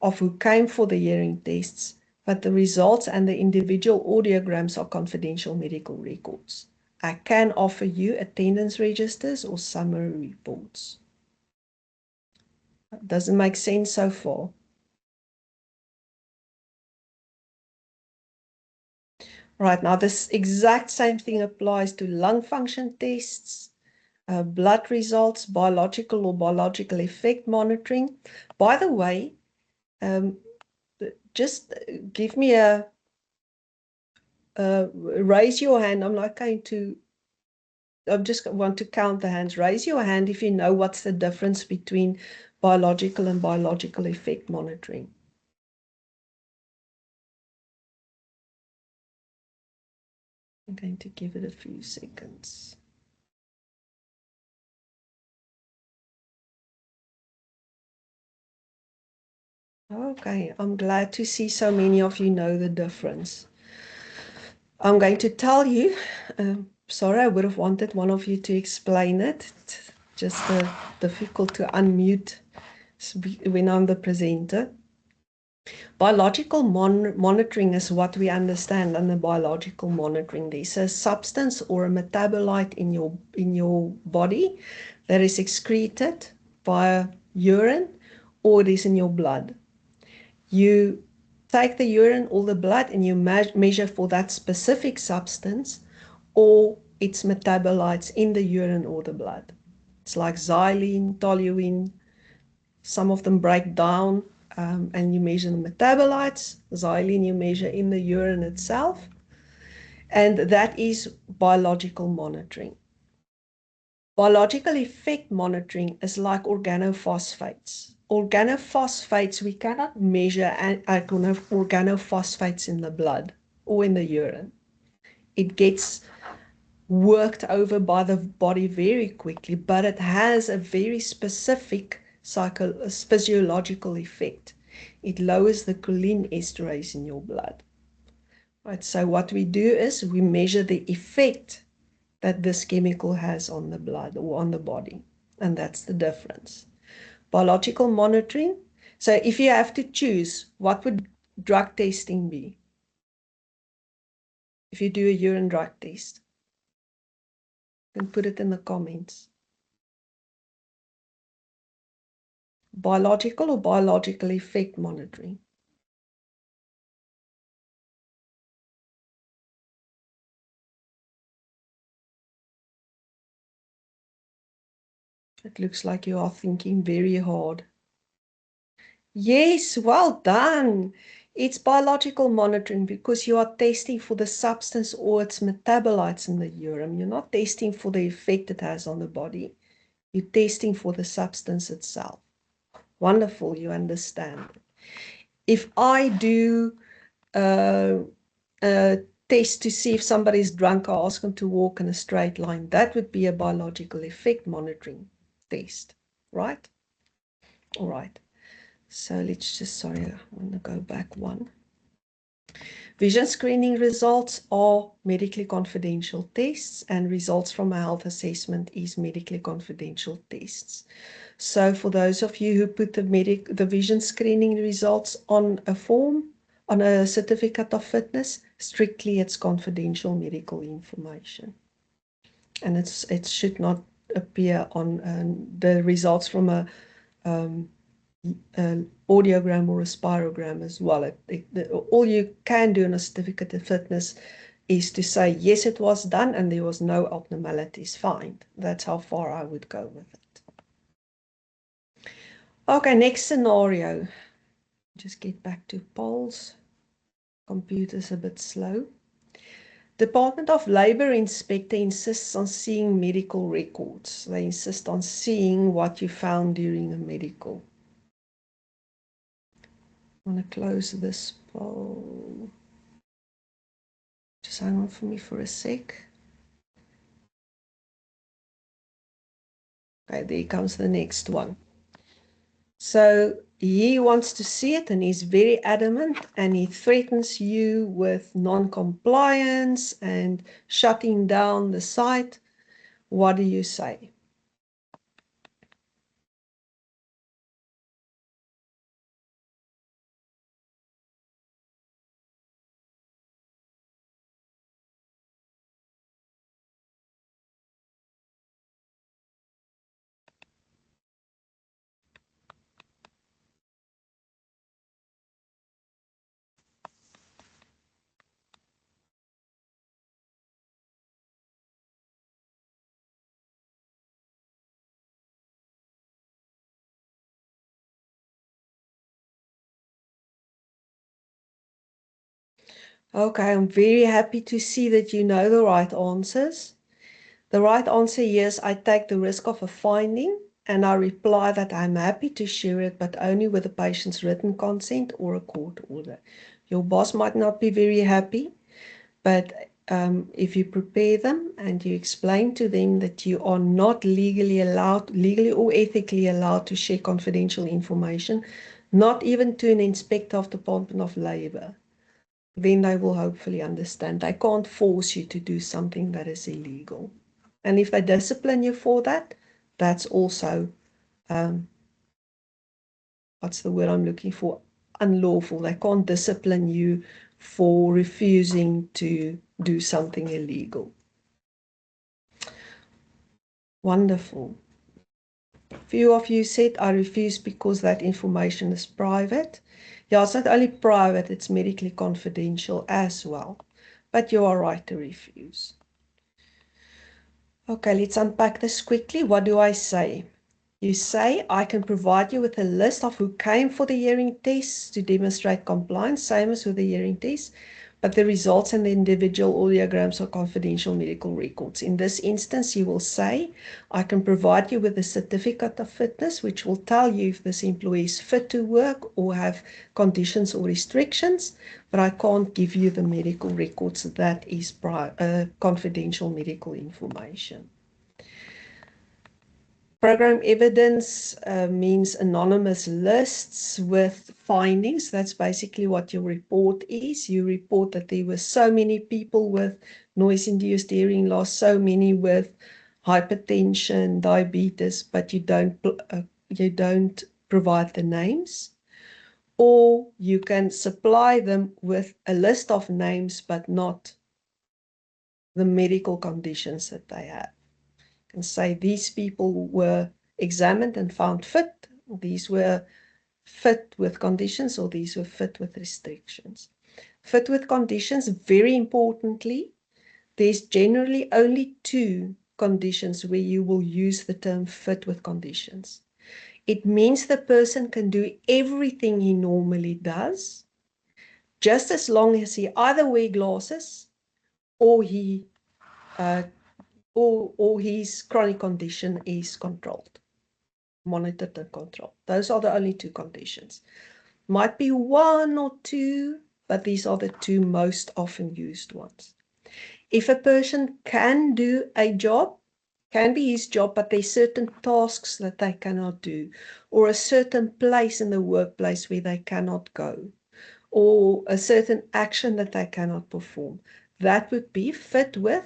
Speaker 1: of who came for the hearing tests, but the results and the individual audiograms are confidential medical records. I can offer you attendance registers or summary reports. Doesn't make sense so far. Right, now this exact same thing applies to lung function tests, blood results, biological or biological effect monitoring. By the way, just give me a raise your hand. I just want to count the hands. Raise your hand if you know what's the difference between biological and biological effect monitoring. I'm going to give it a few seconds. Okay, I'm glad to see so many of you know the difference. I'm going to tell you, sorry, I would have wanted one of you to explain it. It's just difficult to unmute when I'm the presenter. Biological monitoring is what we understand under biological monitoring. There's a substance or a metabolite in your body that is excreted via urine or it is in your blood. You take the urine or the blood and you measure for that specific substance or its metabolites in the urine or the blood. It's like xylene, toluene. Some of them break down and you measure the metabolites. Xylene you measure in the urine itself. And that is biological monitoring. Biological effect monitoring is like organophosphates. Organophosphates, we cannot measure organophosphates in the blood or in the urine. It gets worked over by the body very quickly, but it has a very specific physiological effect. It lowers the choline esterase in your blood. Right, so what we do is we measure the effect that this chemical has on the blood or on the body, and that's the difference. Biological monitoring. So if you have to choose, what would drug testing be? If you do a urine drug test, you can put it in the comments. Biological or biological effect monitoring? It looks like you are thinking very hard. Yes, well done. It's biological monitoring because you are testing for the substance or its metabolites in the urine. You're not testing for the effect it has on the body. You're testing for the substance itself. Wonderful, you understand. If I do a test to see if somebody's drunk, I ask them to walk in a straight line. That would be a biological effect monitoring test, right? All right. So let's just, sorry, I want to go back one. Vision screening results are medically confidential tests, and results from a health assessment is medically confidential tests. So for those of you who put the vision screening results on a form, on a certificate of fitness, strictly it's confidential medical information. And it should not appear on the results from an audiogram or a spirogram as well. All you can do in a certificate of fitness is to say, yes, it was done and there was no abnormalities found. That's how far I would go with it. Okay, next scenario. Just get back to polls. Computer's a bit slow. Department of Labor inspector insists on seeing medical records. They insist on seeing what you found during a medical. I want to close this poll. Just hang on for me for a sec. Okay, there comes the next one. So he wants to see it and he's very adamant and he threatens you with non-compliance and shutting down the site. What do you say? Okay, I'm very happy to see that you know the right answers. The right answer is I take the risk of a finding and I reply that I'm happy to share it, but only with the patient's written consent or a court order. Your boss might not be very happy, but if you prepare them and you explain to them that you are not legally or ethically allowed to share confidential information, not even to an inspector of the Department of Labor, then they will hopefully understand. They can't force you to do something that is illegal. And if they discipline you for that, that's also, what's the word I'm looking for? Unlawful. They can't discipline you for refusing to do something illegal. Wonderful. Few of you said, I refuse because that information is private. Yeah, it's not only private, it's medically confidential as well. But you are right to refuse. Okay, let's unpack this quickly. What do I say? You say, I can provide you with a list of who came for the hearing tests to demonstrate compliance, same as with the hearing test, but the results and the individual audiograms are confidential medical records. In this instance, you will say, I can provide you with a certificate of fitness, which will tell you if this employee is fit to work or have conditions or restrictions, but I can't give you the medical records. That is confidential medical information. Program evidence means anonymous lists with findings. That's basically what your report is. You report that there were so many people with noise-induced hearing loss, so many with hypertension, diabetes, but you don't provide the names. Or you can supply them with a list of names, but not the medical conditions that they have. You can say these people were examined and found fit, these were fit with conditions, or these were fit with restrictions. Fit with conditions, very importantly, there's generally only two conditions where you will use the term fit with conditions. It means the person can do everything he normally does, just as long as he either wears glasses or or his chronic condition is controlled, monitored and controlled. Those are the only two conditions. Might be one or two, but these are the two most often used ones. If a person can do a job, can be his job, but there's certain tasks that they cannot do, or a certain place in the workplace where they cannot go, or a certain action that they cannot perform, that would be fit with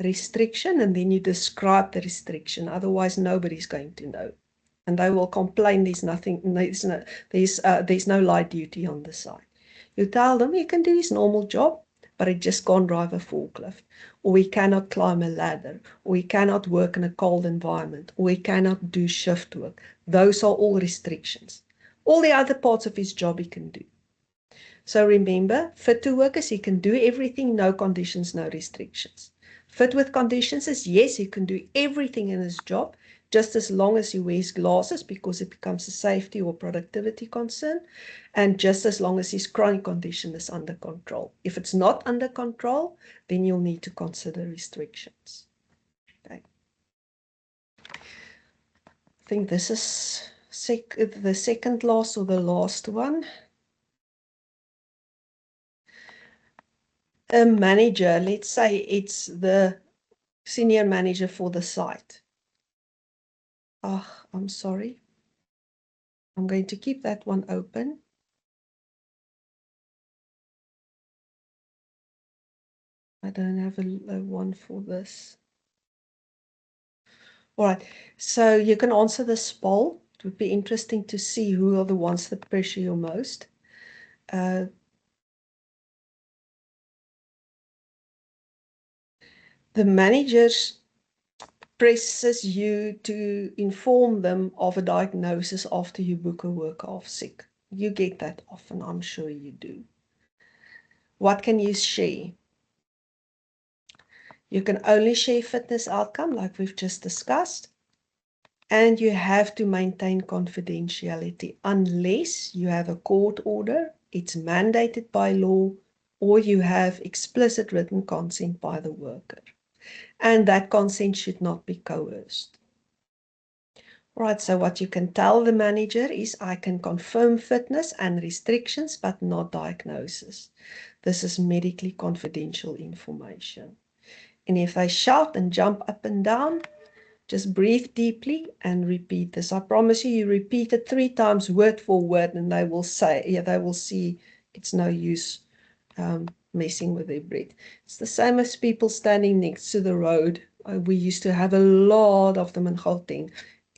Speaker 1: restriction, and then you describe the restriction. Otherwise, nobody's going to know, and they will complain there's no light duty on the side. You tell them he can do his normal job, but he just can't drive a forklift, or he cannot climb a ladder, or he cannot work in a cold environment, or he cannot do shift work. Those are all restrictions. All the other parts of his job he can do. So remember, fit to work is he can do everything, no conditions, no restrictions. Fit with conditions is yes, he can do everything in his job, just as long as he wears glasses, because it becomes a safety or productivity concern, and just as long as his chronic condition is under control. If it's not under control, then you'll need to consider restrictions. Okay. I think this is the second last or the last one. A manager, let's say it's the senior manager for the site. Oh, I'm sorry. I'm going to keep that one open. I don't have a one for this. All right, so you can answer this poll. It would be interesting to see who are the ones that pressure you most. The managers presses you to inform them of a diagnosis after you book a worker off sick. You get that often, I'm sure you do. What can you share? You can only share fitness outcome like we've just discussed. And you have to maintain confidentiality unless you have a court order, it's mandated by law, or you have explicit written consent by the worker. And that consent should not be coerced. Right, so what you can tell the manager is, I can confirm fitness and restrictions, but not diagnosis. This is medically confidential information. And if they shout and jump up and down, just breathe deeply and repeat this. I promise you, you repeat it 3 times word for word, and they will say, yeah, they will see it's no use messing with their breath. It's the same as people standing next to the road. We used to have a lot of them in Gauteng.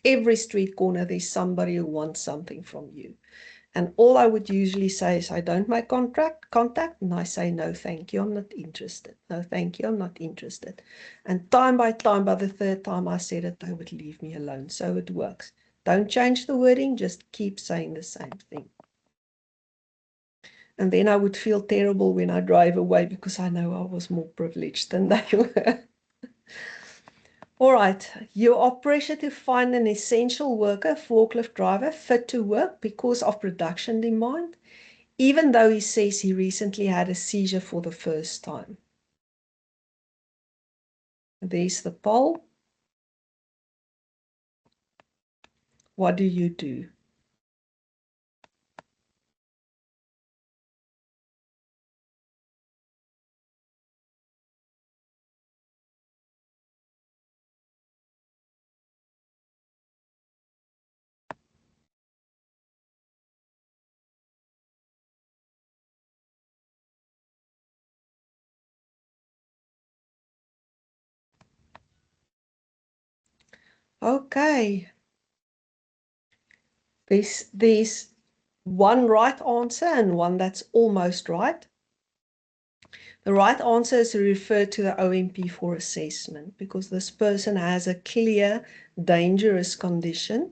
Speaker 1: Every street corner, there's somebody who wants something from you. And all I would usually say is, I don't make contact, and I say, no, thank you, I'm not interested. No, thank you, I'm not interested. And time by time, by the 3rd time I said it, they would leave me alone. So it works. Don't change the wording, just keep saying the same thing. And then I would feel terrible when I drive away, because I know I was more privileged than they were. All right, you are pressured to find an essential worker, forklift driver, fit to work because of production demand, even though he says he recently had a seizure for the first time. There's the poll. What do you do? Okay. There's one right answer and one that's almost right. The right answer is to refer to the OMP for assessment because this person has a clear, dangerous condition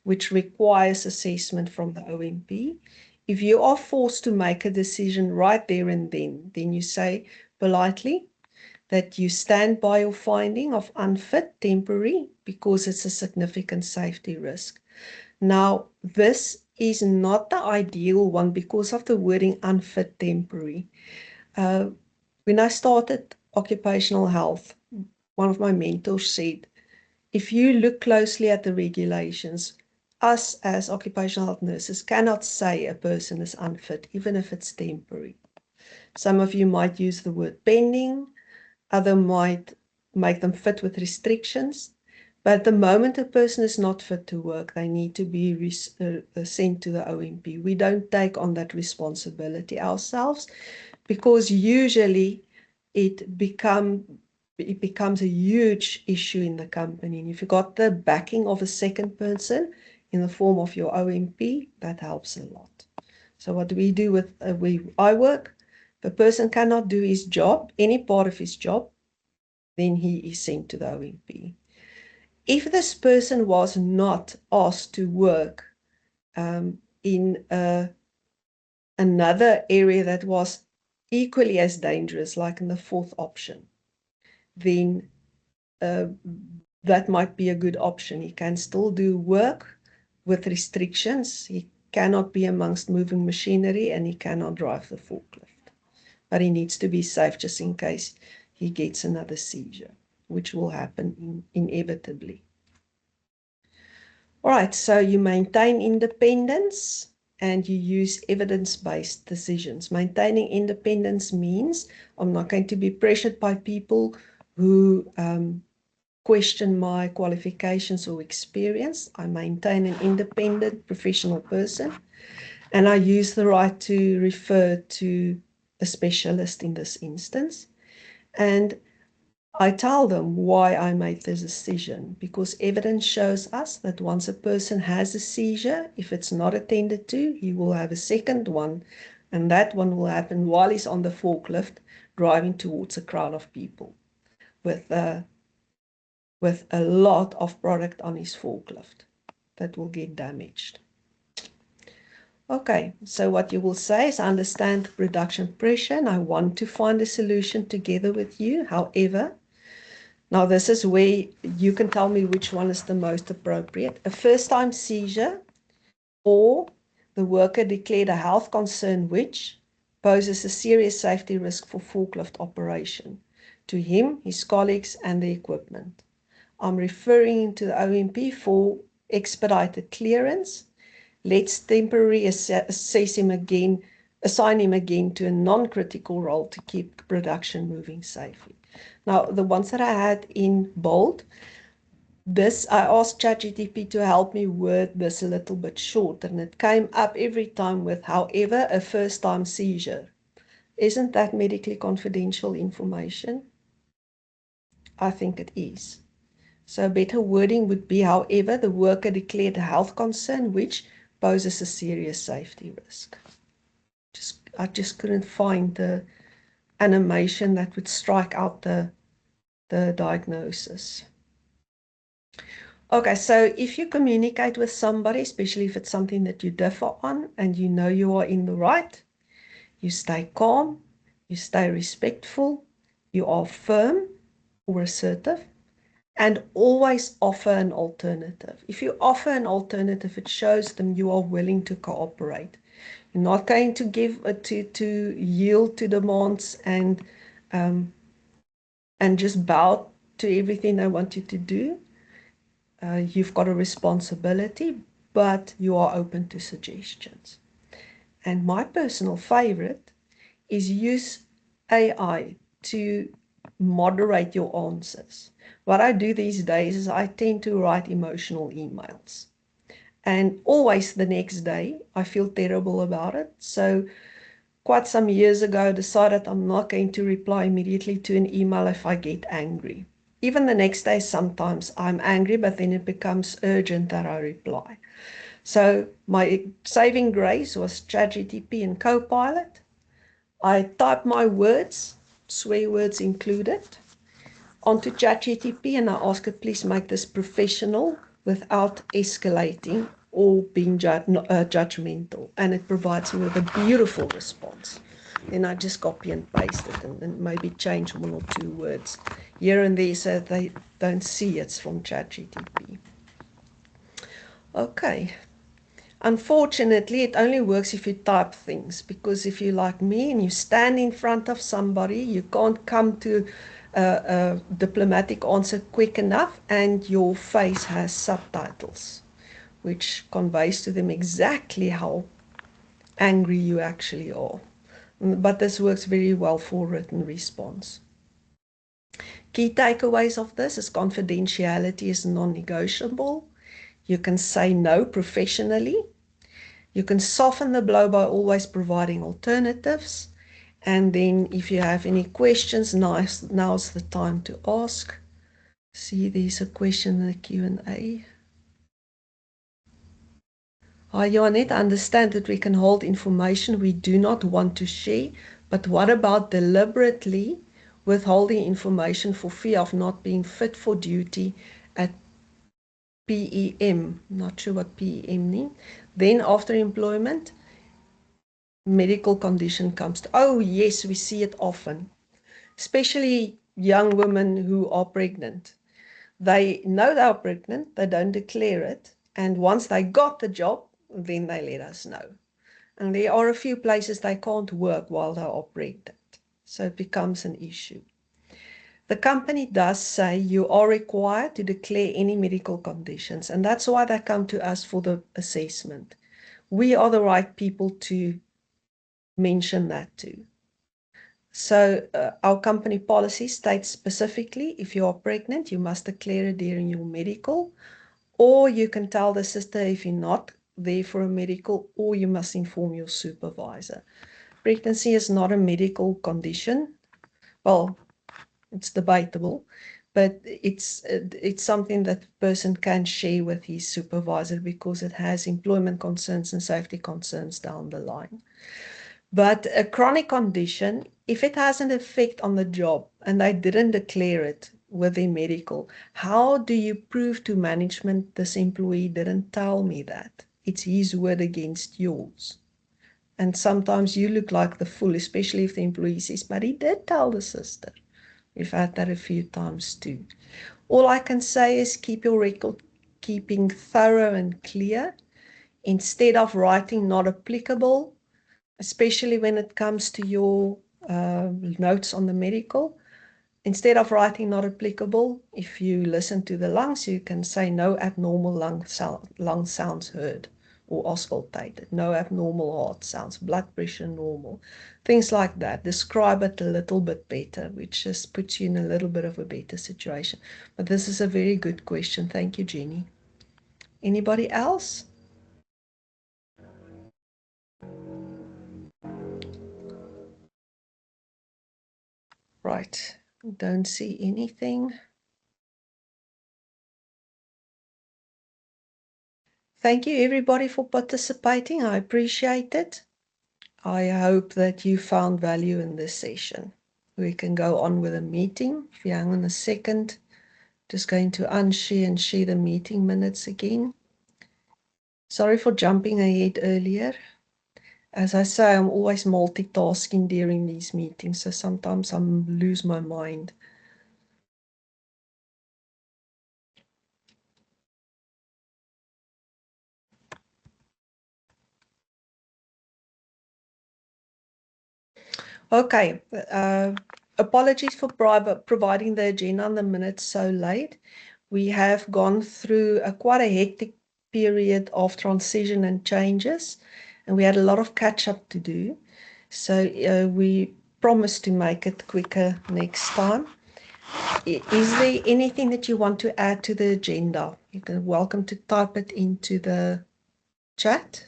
Speaker 1: which requires assessment from the OMP. If you are forced to make a decision right there and then you say politely that you stand by your finding of unfit temporary because it's a significant safety risk. Now, this is not the ideal one because of the wording unfit temporary. When I started occupational health, one of my mentors said, if you look closely at the regulations, us as occupational health nurses cannot say a person is unfit, even if it's temporary. Some of you might use the word pending, others might make them fit with restrictions. But the moment a person is not fit to work, they need to be sent to the OMP. We don't take on that responsibility ourselves because usually it becomes a huge issue in the company. And if you've got the backing of a second person in the form of your OMP, that helps a lot. So what we do with I work, if a person cannot do his job, any part of his job, then he is sent to the OMP. If this person was not asked to work in another area that was equally as dangerous, like in the fourth option, then that might be a good option. He can still do work with restrictions. He cannot be amongst moving machinery and he cannot drive the forklift. But he needs to be safe just in case he gets another seizure, which will happen inevitably. All right, so you maintain independence and you use evidence-based decisions. Maintaining independence means I'm not going to be pressured by people who question my qualifications or experience. I maintain an independent professional person and I use the right to refer to a specialist in this instance. And I tell them why I made this decision, because evidence shows us that once a person has a seizure, if it's not attended to, he will have a second one, and that one will happen while he's on the forklift driving towards a crowd of people with a lot of product on his forklift that will get damaged. Okay, so what you will say is, I understand production pressure and I want to find a solution together with you. However, now this is where you can tell me which one is the most appropriate. A first-time seizure, or the worker declared a health concern which poses a serious safety risk for forklift operation to him, his colleagues, and the equipment. I'm referring to the OMP for expedited clearance. Let's temporarily assess him again, assign him again to a non-critical role to keep production moving safely. Now, the ones that I had in bold, this I asked ChatGPT to help me word this a little bit shorter, and it came up every time with, however, a first-time seizure. Isn't that medically confidential information? I think it is. So better wording would be, however, the worker declared a health concern which poses a serious safety risk. I just couldn't find the animation that would strike out the diagnosis. Okay, so if you communicate with somebody, especially if it's something that you differ on and you know you are in the right, you stay calm, you stay respectful, you are firm or assertive, and always offer an alternative. If you offer an alternative, it shows them you are willing to cooperate. You're not going to give to yield to demands and just bow to everything they want you to do. You've got a responsibility, but you are open to suggestions. And my personal favorite is use AI to moderate your answers. What I do these days is I tend to write emotional emails. And always the next day, I feel terrible about it. So quite some years ago, I decided I'm not going to reply immediately to an email if I get angry. Even the next day, sometimes I'm angry, but then it becomes urgent that I reply. So my saving grace was ChatGPT and Copilot. I type my words, swear words included, onto ChatGPT and I ask it, please make this professional without escalating or being judgmental. And it provides me with a beautiful response. Then I just copy and paste it and maybe change 1 or 2 words here and there so they don't see it's from ChatGPT. Okay. Unfortunately, it only works if you type things, because if you're like me and you stand in front of somebody, you can't come to a diplomatic answer quick enough, and your face has subtitles, which conveys to them exactly how angry you actually are. But this works very well for written response. Key takeaways of this is confidentiality is non-negotiable. You can say no professionally. You can soften the blow by always providing alternatives. And then if you have any questions, now's the time to ask. See, there's a question in the Q&A. Hi, Johannet, I understand that we can hold information we do not want to share, but what about deliberately withholding information for fear of not being fit for duty at PEM? Not sure what PEM means. Then after employment, medical condition comes to, oh yes, we see it often, especially young women who are pregnant. They know they are pregnant, they don't declare it, and once they got the job, then they let us know. And there are a few places they can't work while they are pregnant, so it becomes an issue. The company does say you are required to declare any medical conditions, and that's why they come to us for the assessment. We are the right people to mention that too. So our company policy states specifically, if you are pregnant, you must declare it during your medical, or you can tell the sister if you're not there for a medical, or you must inform your supervisor. Pregnancy is not a medical condition. Well, it's debatable, but it's something that the person can share with his supervisor because it has employment concerns and safety concerns down the line. But a chronic condition, if it has an effect on the job and they didn't declare it with their medical, how do you prove to management this employee didn't tell me that? It's his word against yours. And sometimes you look like the fool, especially if the employee says, but he did tell the sister. We've had that a few times too. All I can say is keep your record keeping thorough and clear. Instead of writing not applicable, especially when it comes to your notes on the medical, instead of writing not applicable, if you listen to the lungs, you can say no abnormal lung sounds heard or auscultated, no abnormal heart sounds, blood pressure normal, things like that. Describe it a little bit better, which just puts you in a little bit of a better situation. But this is a very good question. Thank you, Jenny. Anybody else? Right, don't see anything. Thank you everybody for participating. I appreciate it. I hope that you found value in this session. We can go on with the meeting. If you hang on a second, just going to unshare and share the meeting minutes again. Sorry for jumping ahead earlier. As I say, I'm always multitasking during these meetings, so sometimes I lose my mind. Okay, apologies for providing the agenda and the minutes so late. We have gone through quite a hectic period of transition and changes, and we had a lot of catch up to do. So we promise to make it quicker next time. Is there anything that you want to add to the agenda? You're welcome to type it into the chat.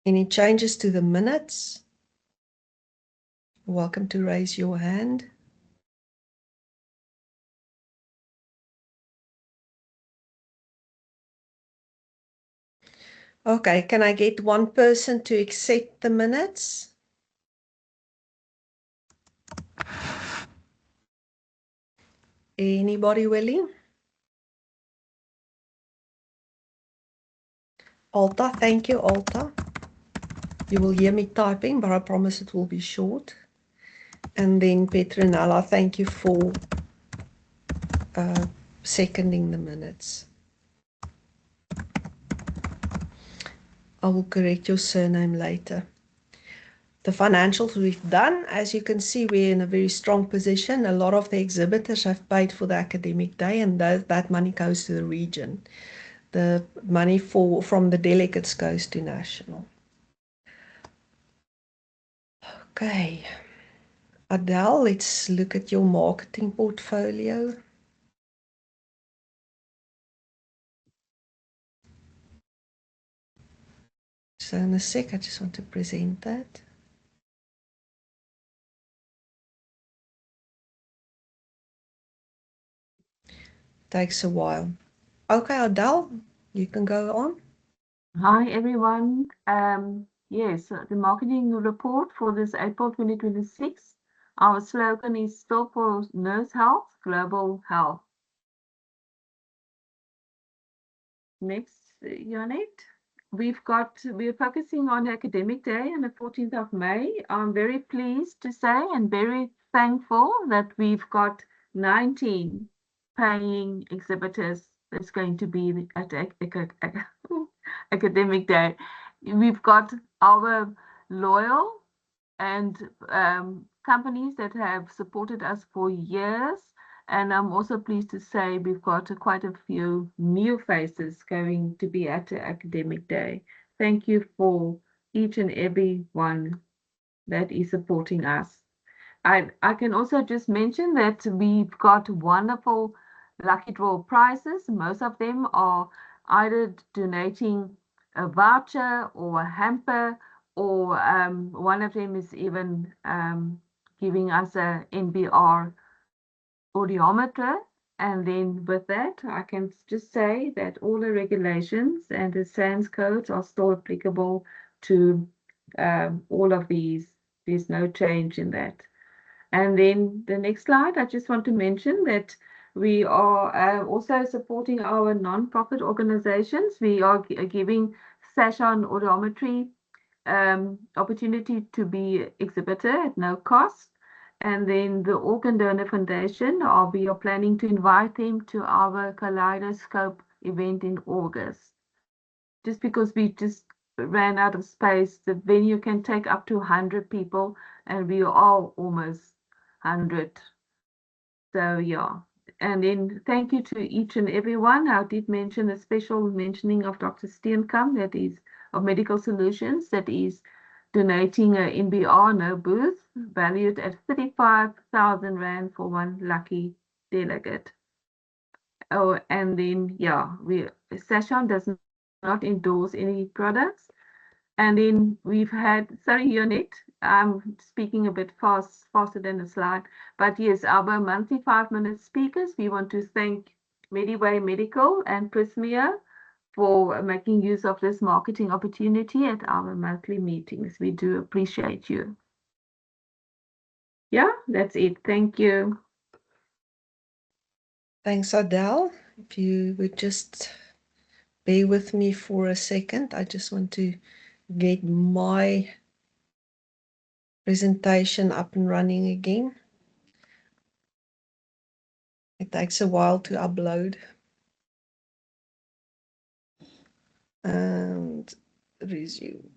Speaker 1: Any changes to the minutes? welcome to raise your hand. Okay, can I get one person to accept the minutes? Anybody willing? Alta, thank you, Alta. You will hear me typing, but I promise it will be short. And then Petronella, thank you for seconding the minutes. I will correct your surname later. The financials we've done, as you can see, we're in a very strong position. A lot of the exhibitors have paid for the academic day, and that money goes to the region. The money from the delegates goes to national. Okay. Adele, let's look at your marketing portfolio. So in a sec, I just want to present that. Takes a while. Okay, Adele, you can go on.
Speaker 2: Hi, everyone. Yes, the marketing report for this April 2026. Our slogan is still for nurse health, global health. Next, Janet. We're focusing on Academic Day on the 14th of May. I'm very pleased to say and very thankful that we've got 19 paying exhibitors that's going to be at Academic Day. We've got our loyal and companies that have supported us for years. And I'm also pleased to say we've got quite a few new faces going to be at the Academic Day. Thank you for each and every one that is supporting us. I can also just mention that we've got wonderful lucky draw prizes. Most of them are either donating a voucher or a hamper, or one of them is even giving us a NBR audiometer. And then with that, I can just say that all the regulations and the SANS codes are still applicable to all of these. There's no change in that. And then the next slide, I just want to mention that we are also supporting our non-profit organizations. We are giving Sasha Audiometry opportunity to be exhibitor at no cost. And then the Organ Donor Foundation, we are planning to invite them to our Kaleidoscope event in August. Just because we just ran out of space, the venue can take up to 100 people, and we are all almost 100. So yeah. And then thank you to each and everyone. I did mention a special mentioning of Dr. Steenkamp, that is of Medical Solutions, that is donating a NBR no booth valued at 35,000 Rand for one lucky delegate. Oh, and then yeah, Sasha does not endorse any products. And then we've had, sorry, Unit, I'm speaking a bit faster than the slide, but yes, our monthly 5-minute speakers, we want to thank Mediway Medical and Prismia for making use of this marketing opportunity at our monthly meetings. We do appreciate you. Yeah, that's it. Thank you.
Speaker 1: Thanks, Adele. If you would just bear with me for a second, I just want to get my presentation up and running again. It takes a while to upload. And resume.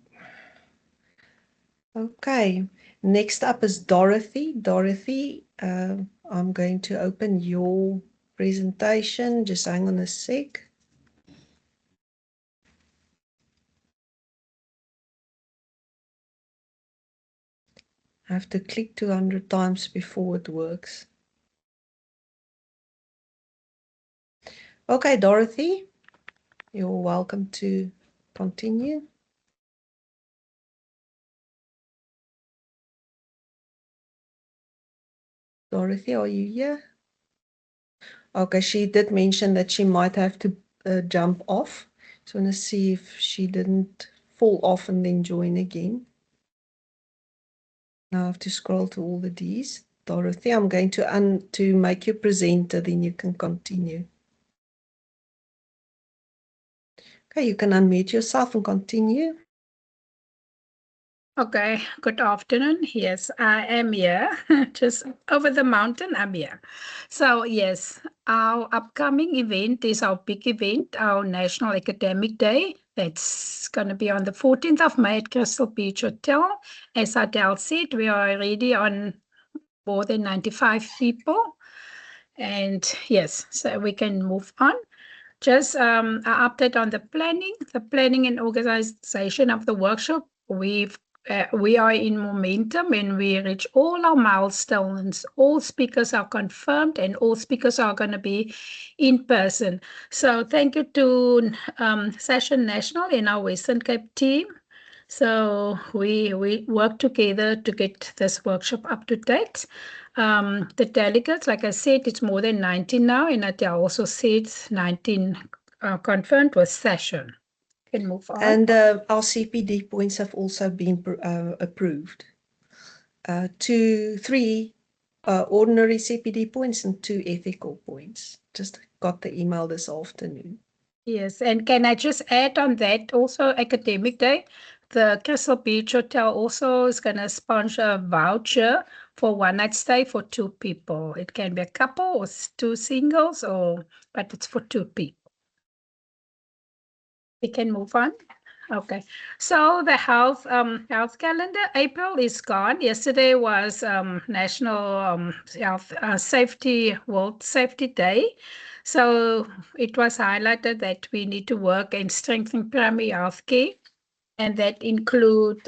Speaker 1: Okay, next up is Dorothy. Dorothy, I'm going to open your presentation. Just hang on a sec. I have to click 200 times before it works. Okay, Dorothy, you're welcome to continue. Dorothy, are you here? Okay, she did mention that she might have to jump off. So I want to see if she didn't fall off and then join again. Now I have to scroll to all the D's. Dorothy, I'm going to make you presenter, then you can continue. Okay, you can unmute yourself and continue.
Speaker 4: Okay, good afternoon. Yes, I am here. Just over the mountain, I'm here. So yes, our upcoming event is our big event, our National Academic Day. That's going to be on the 14th of May at Crystal Beach Hotel. As Adele said, we are already on more than 95 people. And yes, so we can move on. Just an update on the planning and organization of the workshop. We are in momentum and we reach all our milestones. All speakers are confirmed and all speakers are going to be in person. So thank you to Session National and our Western Cape team. So we work together to get this workshop up to date. The delegates, like I said, it's more than 19 now, and I also said 19 confirmed with Session. Can move on.
Speaker 1: And our CPD points have also been approved. 3 ordinary CPD points and 2 ethical points. Just got the email this afternoon.
Speaker 4: Yes, and can I just add on that also Academic Day? The Crystal Beach Hotel also is going to sponsor a voucher for one-night stay for 2 people. It can be a couple or 2 singles, but it's for 2 people. We can move on. Okay, so the health calendar, April is gone. Yesterday was National World Safety Day. So it was highlighted that we need to work and strengthen primary health care, and that include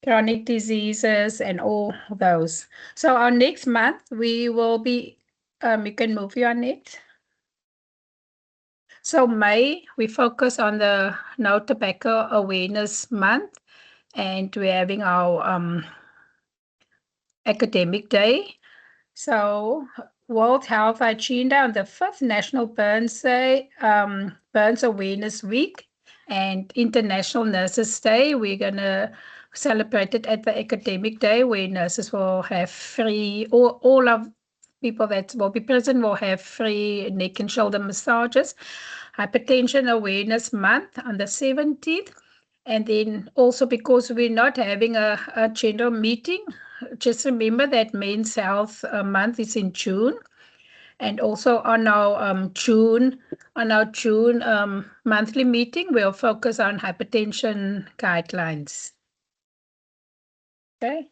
Speaker 4: chronic diseases and all those. So our next month, we will be, you can move your next. So May, we focus on the No Tobacco Awareness Month, and we're having our Academic Day. So World Health Agenda on the 5th National Burns Day, Burns Awareness Week, and International Nurses Day. We're going to celebrate it at the Academic Day, where nurses will have free, all of people that will be present will have free neck and shoulder massages. Hypertension Awareness Month on the 17th. And then also because we're not having a general meeting, just remember that Men's Health Month is in June. And also on our June monthly meeting, we'll focus on hypertension guidelines. Okay.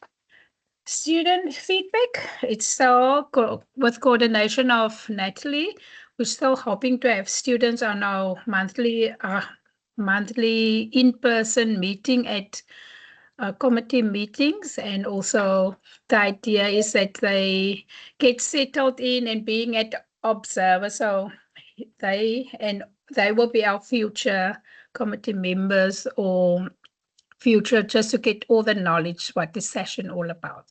Speaker 4: Student feedback, it's still with coordination of Natalie. We're still hoping to have students on our monthly in-person meeting at committee meetings, and also the idea is that they get settled in and being at observer, so they will be our future committee members or future, just to get all the knowledge what this session all about.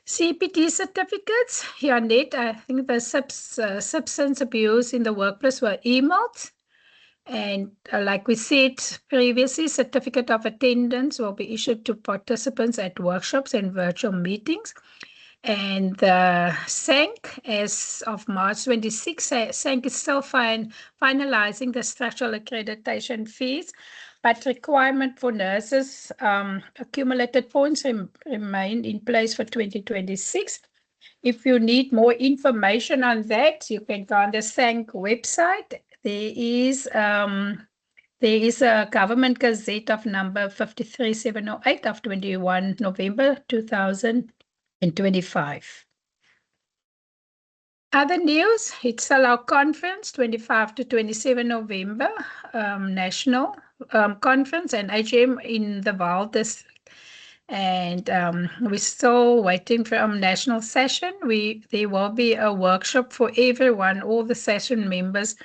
Speaker 4: CPD certificates, here, Net, I think the substance abuse in the workplace were emailed. And like we said previously, certificate of attendance will be issued to participants at workshops and virtual meetings. And the SANC, as of March 26, SANC is still finalizing the structural accreditation fees, but requirement for nurses, accumulated points remain in place for 2026. If you need more information on that, you can go on the SANC website. There is a Government Gazette of number 53708 of 21 November 2025. Other news, it's still our conference, 25 to 27 November, national conference and AGM in the Vaal district. And we're still waiting for our national session. There will be a workshop for everyone, all the session members,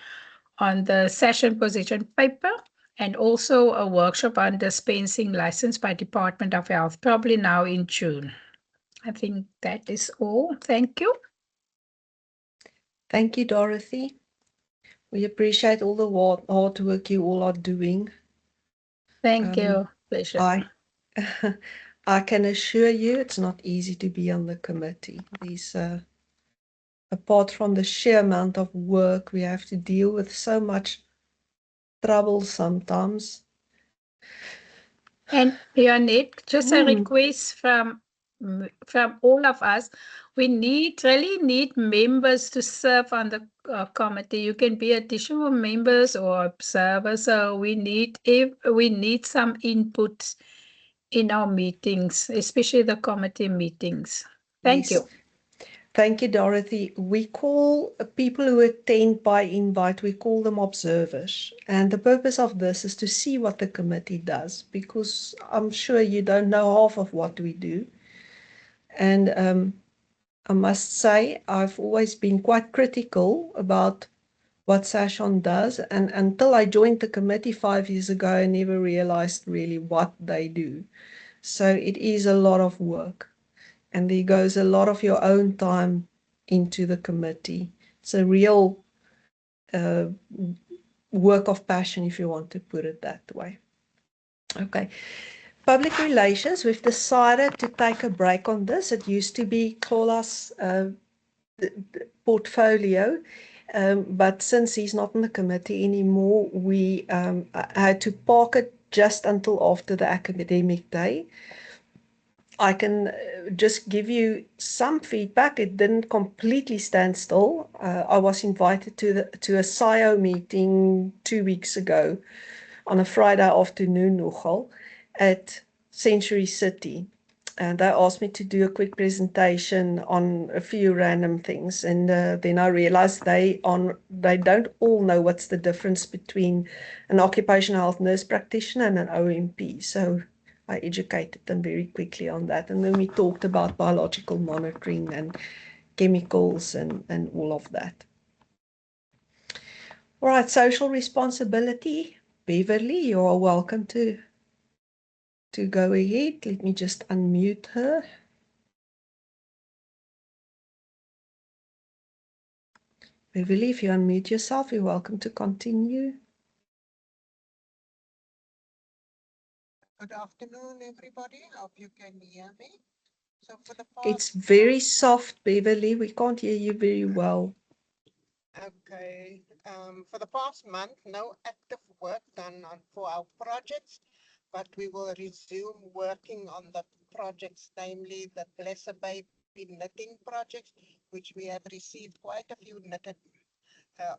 Speaker 4: on the session position paper. and also a workshop on dispensing license by Department of Health, probably now in June. I think that is all. Thank you.
Speaker 1: Thank you, Dorothy. We appreciate all the hard work you all are doing.
Speaker 4: Thank you. Pleasure.
Speaker 1: I can assure you it's not easy to be on the committee. These, apart from the sheer amount of work, we have to deal with so much trouble sometimes.
Speaker 4: And Janette, just a request from all of us. We really need members to serve on the committee. You can be additional members or observers. So we need some input in our meetings, especially the committee meetings. Thank you.
Speaker 1: Thank you, Dorothy. We call people who attend by invite, we call them observers. And the purpose of this is to see what the committee does, because I'm sure you don't know half of what we do. And I must say, I've always been quite critical about what SASHON does. And until I joined the committee 5 years ago, I never realized really what they do. So it is a lot of work. And there goes a lot of your own time into the committee. It's a real work of passion, if you want to put it that way. Okay. Public relations, we've decided to take a break on this. It used to be Xola's portfolio, but since he's not in the committee anymore, we had to park it just until after the academic day. I can just give you some feedback. It didn't completely stand still. I was invited to a SIO meeting 2 weeks ago on a Friday afternoon nogal at Century City. And they asked me to do a quick presentation on a few random things. And then I realized they don't all know what's the difference between an occupational health nurse practitioner and an OMP. So I educated them very quickly on that. And then we talked about biological monitoring and chemicals and all of that. All right, social responsibility. Beverly, you are welcome to go ahead. Let me just unmute her. Beverly, if you unmute yourself, you're welcome to continue.
Speaker 5: Good afternoon, everybody. Hope you can hear me. So for the past
Speaker 1: It's very soft, Beverly. We can't hear you very well.
Speaker 5: Okay. For the past month, no active work done for our projects, but we will resume working on the projects, namely the Bless a Baby knitting project, which we have received quite a few knitted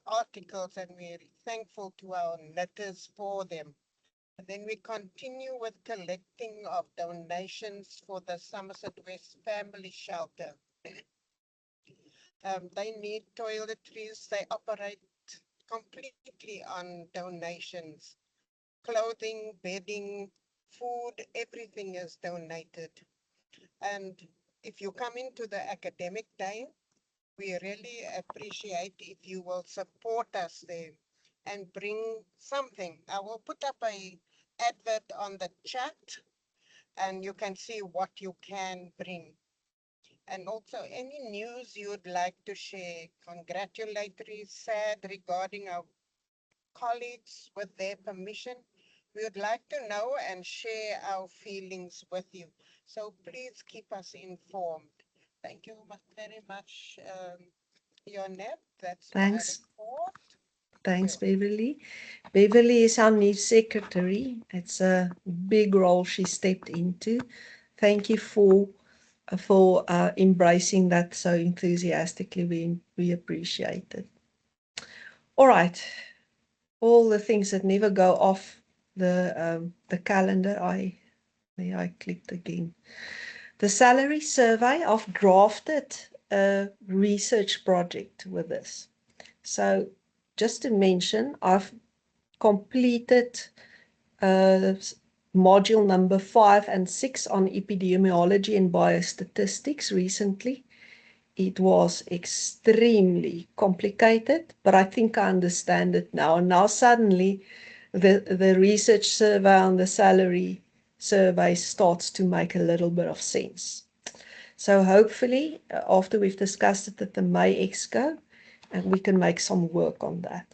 Speaker 5: articles, and we're thankful to our knitters for them. And then we continue with collecting of donations for the Somerset West Family Shelter. They need toiletries. They operate completely on donations. Clothing, bedding, food, everything is donated. And if you come into the academic day, we really appreciate if you will support us there and bring something. I will put up an advert on the chat and you can see what you can bring. And also any news you would like to share, congratulatory, sad regarding our colleagues with their permission. We would like to know and share our feelings with you. So please keep us informed. Thank you very much, Janette. That's
Speaker 1: Thanks.
Speaker 5: my report.
Speaker 1: Thanks, Beverly. Beverly is our new secretary. It's a big role she stepped into. Thank you for embracing that so enthusiastically. We appreciate it. All right. All the things that never go off the calendar. I clicked again. The salary survey. I've drafted a research project with this. So just to mention, I've completed module number 5 and 6 on epidemiology and biostatistics recently. It was extremely complicated, but I think I understand it now. And now suddenly the research survey on the salary survey starts to make a little bit of sense. So hopefully, after we've discussed it at the May Exco, and we can make some work on that.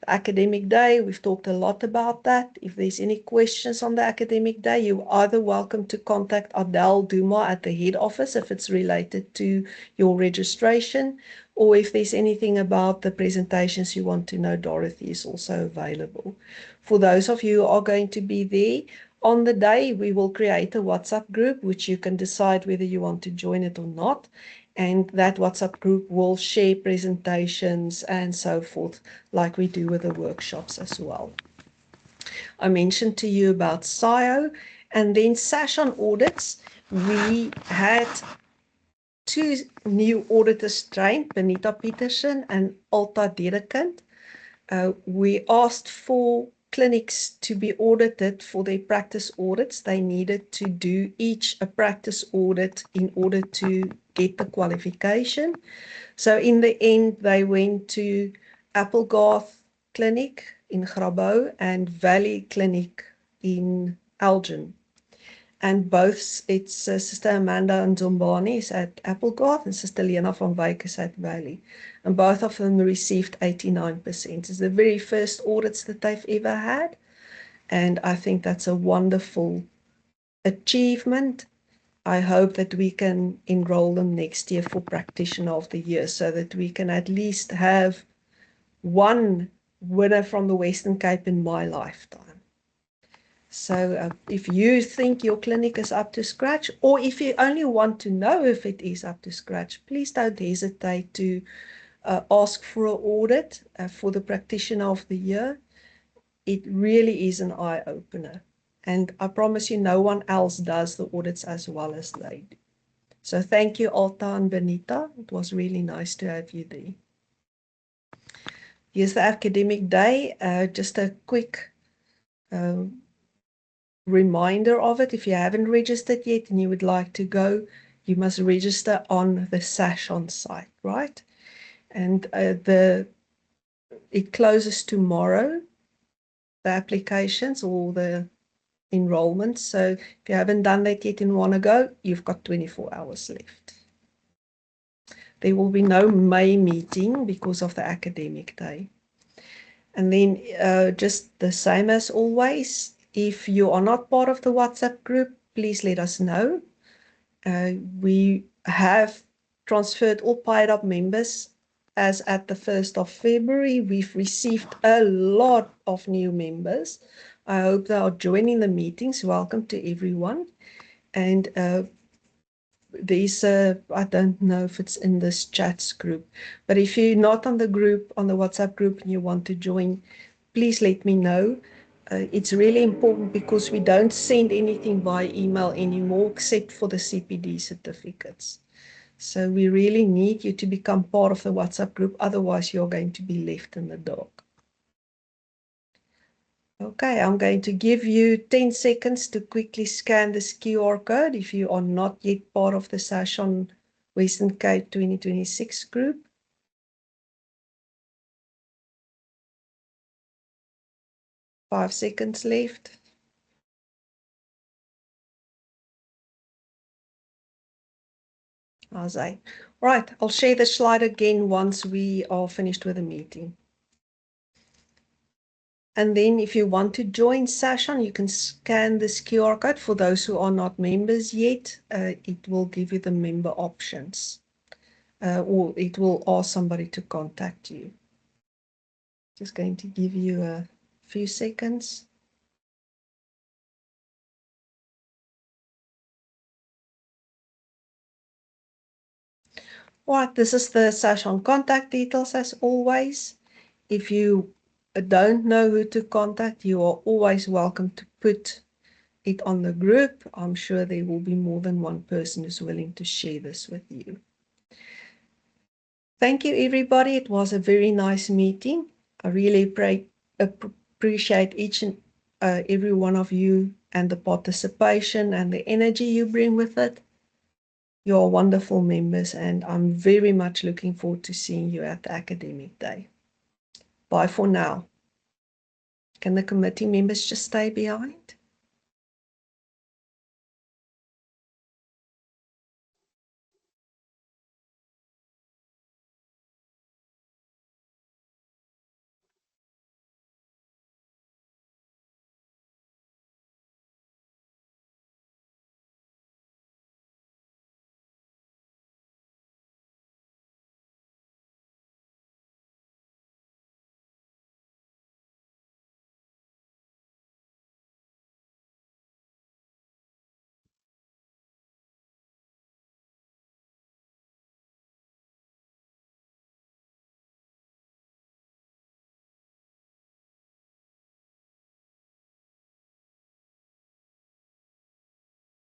Speaker 1: The academic day, we've talked a lot about that. If there's any questions on the academic day, you're either welcome to contact Adele Duma at the head office if it's related to your registration, or if there's anything about the presentations you want to know, Dorothy is also available. For those of you who are going to be there, on the day, we will create a WhatsApp group, which you can decide whether you want to join it or not. And that WhatsApp group will share presentations and so forth, like we do with the workshops as well. I mentioned to you about SIO, and then SASH on audits. We had 2 new auditors trained, Benita Peterson and Alta Dedekind. We asked for clinics to be audited for their practice audits. They needed to do each a practice audit in order to get the qualification. So in the end, they went to Applegarth Clinic in Grabouw and Valley Clinic in Elgin. And both, it's Sister Amanda Nzombani is at Applegarth and Sister Lena van Wyk is at Valley. And both of them received 89%. It's the very first audits that they've ever had. And I think that's a wonderful achievement. I hope that we can enroll them next year for Practitioner of the Year so that we can at least have one winner from the Western Cape in my lifetime. So if you think your clinic is up to scratch, or if you only want to know if it is up to scratch, please don't hesitate to ask for an audit for the Practitioner of the Year. It really is an eye-opener. And I promise you, no one else does the audits as well as they do. So thank you, Alta and Benita. It was really nice to have you there. Here's the academic day. Just a quick reminder of it. If you haven't registered yet and you would like to go, you must register on the SASH on site, right? And it closes tomorrow, the applications or the enrollment. So if you haven't done that yet and want to go, you've got 24 hours left. There will be no May meeting because of the academic day. And then just the same as always, if you are not part of the WhatsApp group, please let us know. We have transferred all paid up members as at the 1st of February. We've received a lot of new members. I hope they are joining the meetings. Welcome to everyone. And there's I don't know if it's in this chats group, but if you're not on the group, on the WhatsApp group, and you want to join, please let me know. It's really important because we don't send anything by email anymore except for the CPD certificates. So we really need you to become part of the WhatsApp group, otherwise you're going to be left in the dark. Okay, I'm going to give you 10 seconds to quickly scan this QR code if you are not yet part of the SASH on Western Cape 2026 group. Five seconds left. Right, I'll share the slide again once we are finished with the meeting. And then if you want to join SASHON, you can scan this QR code. For those who are not members yet, it will give you the member options, or it will ask somebody to contact you. Just going to give you a few seconds. All right, this is the SASHON contact details as always. If you don't know who to contact, you are always welcome to put it on the group. I'm sure there will be more than one person who's willing to share this with you. Thank you, everybody. It was a very nice meeting. I really appreciate each and every one of you and the participation and the energy you bring with it. You're wonderful members, and I'm very much looking forward to seeing you at the academic day. Bye for now. Can the committee members just stay behind?